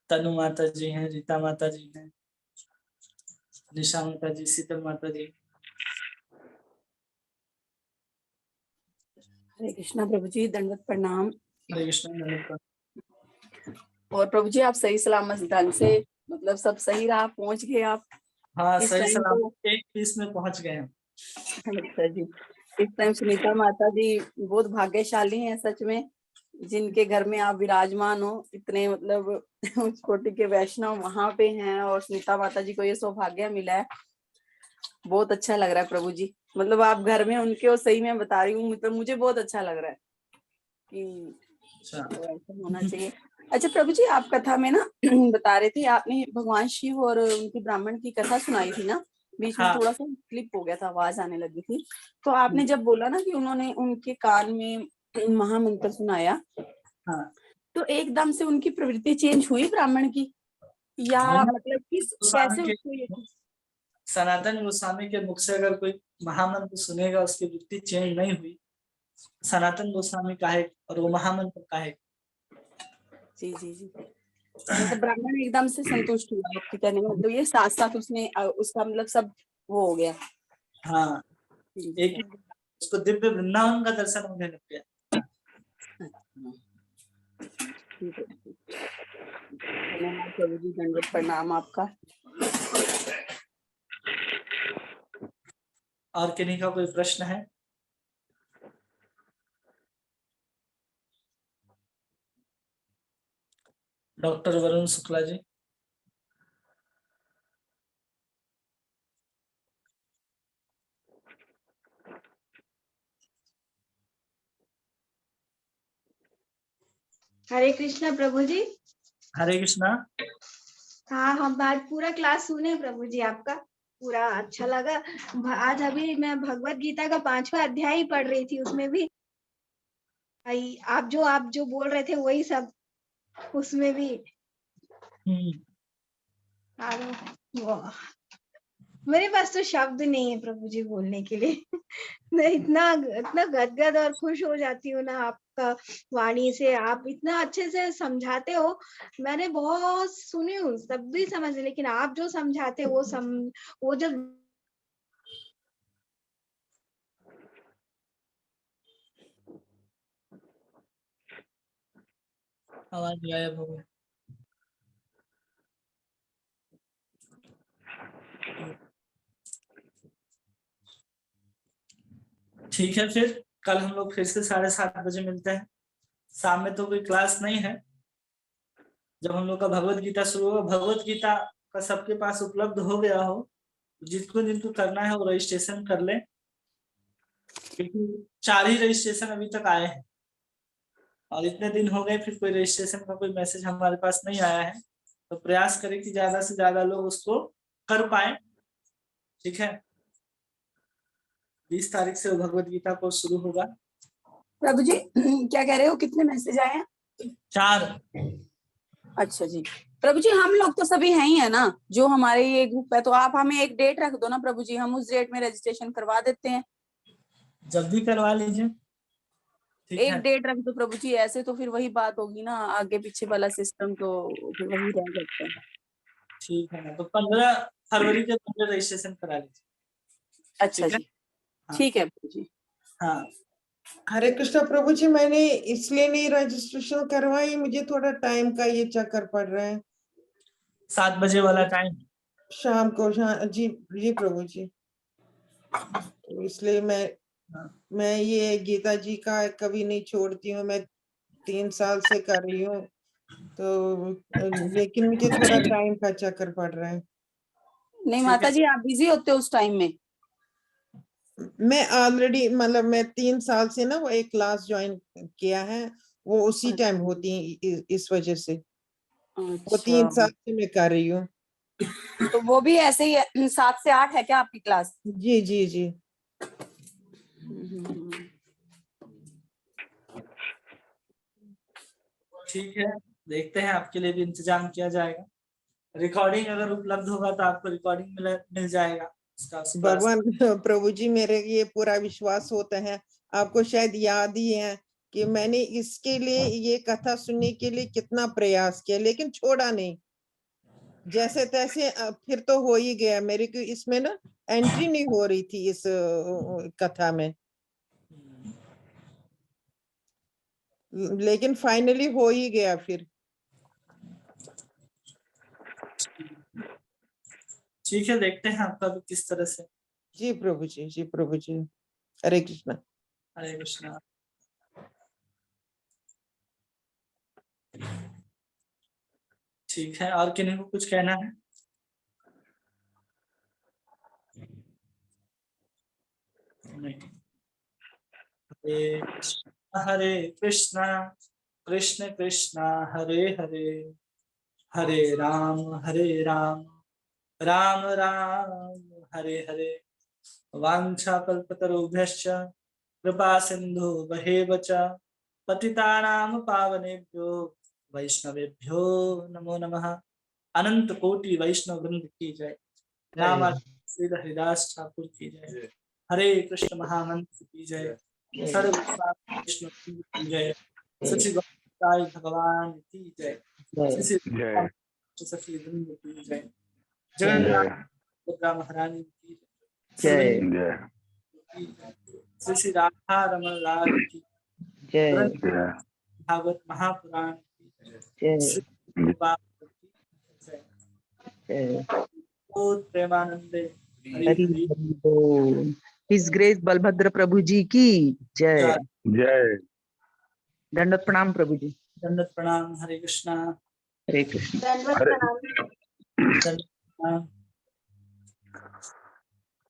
A: तनु माता जी हैं, रीता माता जी हैं, निशा माता जी, शीतल माता जी।
D: हरे कृष्णा प्रभु जी, दंडवत प्रणाम।
A: हरे कृष्ण। नमस्कार।
D: और प्रभु जी आप सही सलामत ढंग से मतलब सब सही रहा, पहुंच गए आप
A: हाँ,
D: इस
A: सही
D: टाइम
A: सलामत
D: तो।
A: 1:30 में पहुंच गए हम।
D: अच्छा जी, इस टाइम सुनीता माता जी बहुत भाग्यशाली हैं सच में, जिनके घर में आप विराजमान हो। इतने मतलब उच्च कोटि के वैष्णव वहां पे हैं और सुनीता माता जी को ये सौभाग्य मिला है। बहुत अच्छा लग रहा है प्रभु जी, मतलब आप घर में उनके हो, सही में बता रही हूँ, मतलब मुझे बहुत अच्छा लग रहा है कि
A: अच्छा।
D: तो ऐसा होना चाहिए। अच्छा प्रभु जी, आप कथा में ना बता रहे थे, आपने भगवान शिव और उनकी ब्राह्मण की कथा सुनाई थी ना, बीच में
A: हाँ।
D: थोड़ा सा क्लिप हो गया था, आवाज आने लगी थी। तो आपने जब बोला ना कि उन्होंने उनके कान में महामंत्र सुनाया,
A: हाँ।
D: तो एकदम से उनकी प्रवृत्ति चेंज हुई ब्राह्मण की, या मतलब किस कैसे उसको ये?
A: सनातन गोस्वामी के मुख से अगर कोई महामंत्र सुनेगा उसकी वृत्ति चेंज नहीं हुई, सनातन गोस्वामी का है और वो महामंत्र का है।
D: जी जी जी, मतलब ब्राह्मण एकदम से संतुष्ट हुआ आपके कहने का मतलब, ये साथ साथ उसने उसका मतलब सब वो हो गया।
A: हाँ, एक ही उसको दिव्य वृंदावन का दर्शन होने लग गया।
D: धन्यवाद प्रभु जी, दंडवत प्रणाम आपका।
A: और किन्हीं का कोई प्रश्न है? डॉक्टर वरुण शुक्ला जी।
E: हरे कृष्णा प्रभु जी।
A: हरे कृष्णा।
E: हाँ, हम आज पूरा क्लास सुने प्रभु जी, आपका पूरा अच्छा लगा। आज अभी मैं भगवत गीता का 5वां अध्याय ही पढ़ रही थी, उसमें भी आप जो बोल रहे थे वही सब उसमें भी। वाह, मेरे पास तो शब्द नहीं है प्रभु जी बोलने के लिए। मैं इतना इतना गदगद और खुश हो जाती हूँ ना आपका वाणी से, आप इतना अच्छे से समझाते हो। मैंने बहुत सुनी हूँ, सब भी समझ, लेकिन आप जो समझाते हो वो जब
A: आवाज गायब हो गई। ठीक है, फिर कल हम लोग फिर से 7:30 बजे मिलते हैं। शाम में तो कोई क्लास नहीं है। जब हम लोग का भगवत गीता शुरू होगा, भगवत गीता का सबके पास उपलब्ध हो गया हो, जिसको जिनको करना है वो रजिस्ट्रेशन कर ले, क्योंकि 4 ही रजिस्ट्रेशन अभी तक आए हैं और इतने दिन हो गए, फिर कोई रजिस्ट्रेशन का कोई मैसेज हमारे पास नहीं आया है। तो प्रयास करें कि ज्यादा से ज्यादा लोग उसको कर पाए। ठीक है, 20 तारीख से भगवत गीता कोर्स शुरू होगा।
D: प्रभु जी क्या कह रहे हो, कितने मैसेज आए हैं?
A: 4।
D: अच्छा जी प्रभु जी, हम लोग तो सभी हैं ही है ना, जो हमारे ये ग्रुप है, तो आप हमें एक डेट रख दो ना प्रभु जी, हम उस डेट में रजिस्ट्रेशन करवा देते हैं।
A: जब भी करवा लीजिए। ठीक
D: एक
A: है।
D: डेट रख दो प्रभु जी, ऐसे तो फिर वही बात होगी ना, आगे पीछे वाला सिस्टम तो फिर वही रह जाता है।
A: ठीक है ना, तो 15 फरवरी के पहले रजिस्ट्रेशन करा लीजिए।
D: अच्छा
A: ठीक है?
D: जी,
A: हाँ।
D: ठीक है प्रभु जी।
A: हाँ।
C: हरे कृष्णा प्रभु जी, मैंने इसलिए नहीं रजिस्ट्रेशन करवाई, मुझे थोड़ा टाइम का ये चक्कर पड़ रहा है।
A: 7 बजे वाला टाइम।
C: शाम को जी जी प्रभु जी, तो इसलिए मैं ये गीता जी का कभी नहीं छोड़ती हूँ, मैं 3 साल से कर रही हूँ, तो लेकिन मुझे थोड़ा टाइम का चक्कर पड़ रहा है।
D: नहीं
A: ठीक
D: माता
A: है।
D: जी, आप बिजी होते हो उस टाइम में?
C: मैं ऑलरेडी मतलब मैं 3 साल से ना वो एक क्लास ज्वाइन किया है, वो उसी टाइम होती है, इस वजह से वो 3
D: अच्छा,
C: साल से मैं कर रही हूँ।
D: तो वो भी ऐसे ही है, 7 से 8 है क्या आपकी क्लास?
C: जी जी जी।
A: ठीक है, देखते हैं, आपके लिए भी इंतजाम किया जाएगा। रिकॉर्डिंग अगर उपलब्ध होगा तो आपको रिकॉर्डिंग मिल जाएगा इसका क्लास।
C: भगवान प्रभु जी, मेरे ये पूरा विश्वास होता है, आपको शायद याद ही है कि मैंने इसके लिए ये कथा सुनने के लिए कितना प्रयास किया, लेकिन छोड़ा नहीं। जैसे तैसे फिर तो हो ही गया, मेरे को इसमें ना एंट्री नहीं हो रही थी इस कथा में, लेकिन फाइनली हो ही गया फिर।
A: ठीक है, देखते हैं आपका भी किस तरह से।
C: जी प्रभु जी, जी प्रभु जी, हरे कृष्णा।
A: हरे कृष्णा। ठीक है, और किन्हीं को कुछ कहना है? नहीं। हरे कृष्णा कृष्ण कृष्णा हरे हरे, हरे राम राम राम हरे हरे। वाञ्छाकल्पतरुभ्यश्च कृपा सिन्धु वहेव च पतितानां पावनेभ्यो वैष्णवेभ्यो नमो नमः। अनंत कोटि वैष्णव वृंद की जय। नाम श्री हरिदास ठाकुर की जय। हरे कृष्ण महामंत्र की जय। सर्व वैष्णव वृंद की जय। सच्ची साई भगवान की जय।
B: जय
A: सखी वृंद की जय।
B: जय
A: जगन्नाथ दुर्गा महारानी की
F: जय
B: जय
A: श्री श्री राधा रमन लाल की
F: जय
B: जय
A: भागवत महापुराण की
F: जय
A: श्री प्रभुपाद की जय।
F: जय
A: बोल प्रेमानंदे हरि
F: हरि
A: हरि
F: हरि बोल। हिज ग्रेस बलभद्र प्रभु जी की जय।
A: जय।
B: जय
F: दंडवत प्रणाम प्रभु जी।
A: दंडवत प्रणाम। हरे कृष्णा।
F: हरे कृष्ण।
E: दंडवत
B: हरे
E: प्रणाम।
A: दंडवत प्रणाम।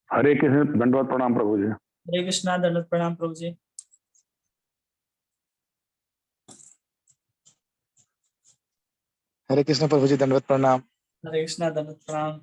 B: हरे कृष्ण दंडवत प्रणाम प्रभु जी।
A: हरे कृष्णा। दंडवत प्रणाम प्रभु जी।
G: हरे कृष्ण प्रभु जी, दंडवत प्रणाम।
A: हरे कृष्णा। दंडवत प्रणाम।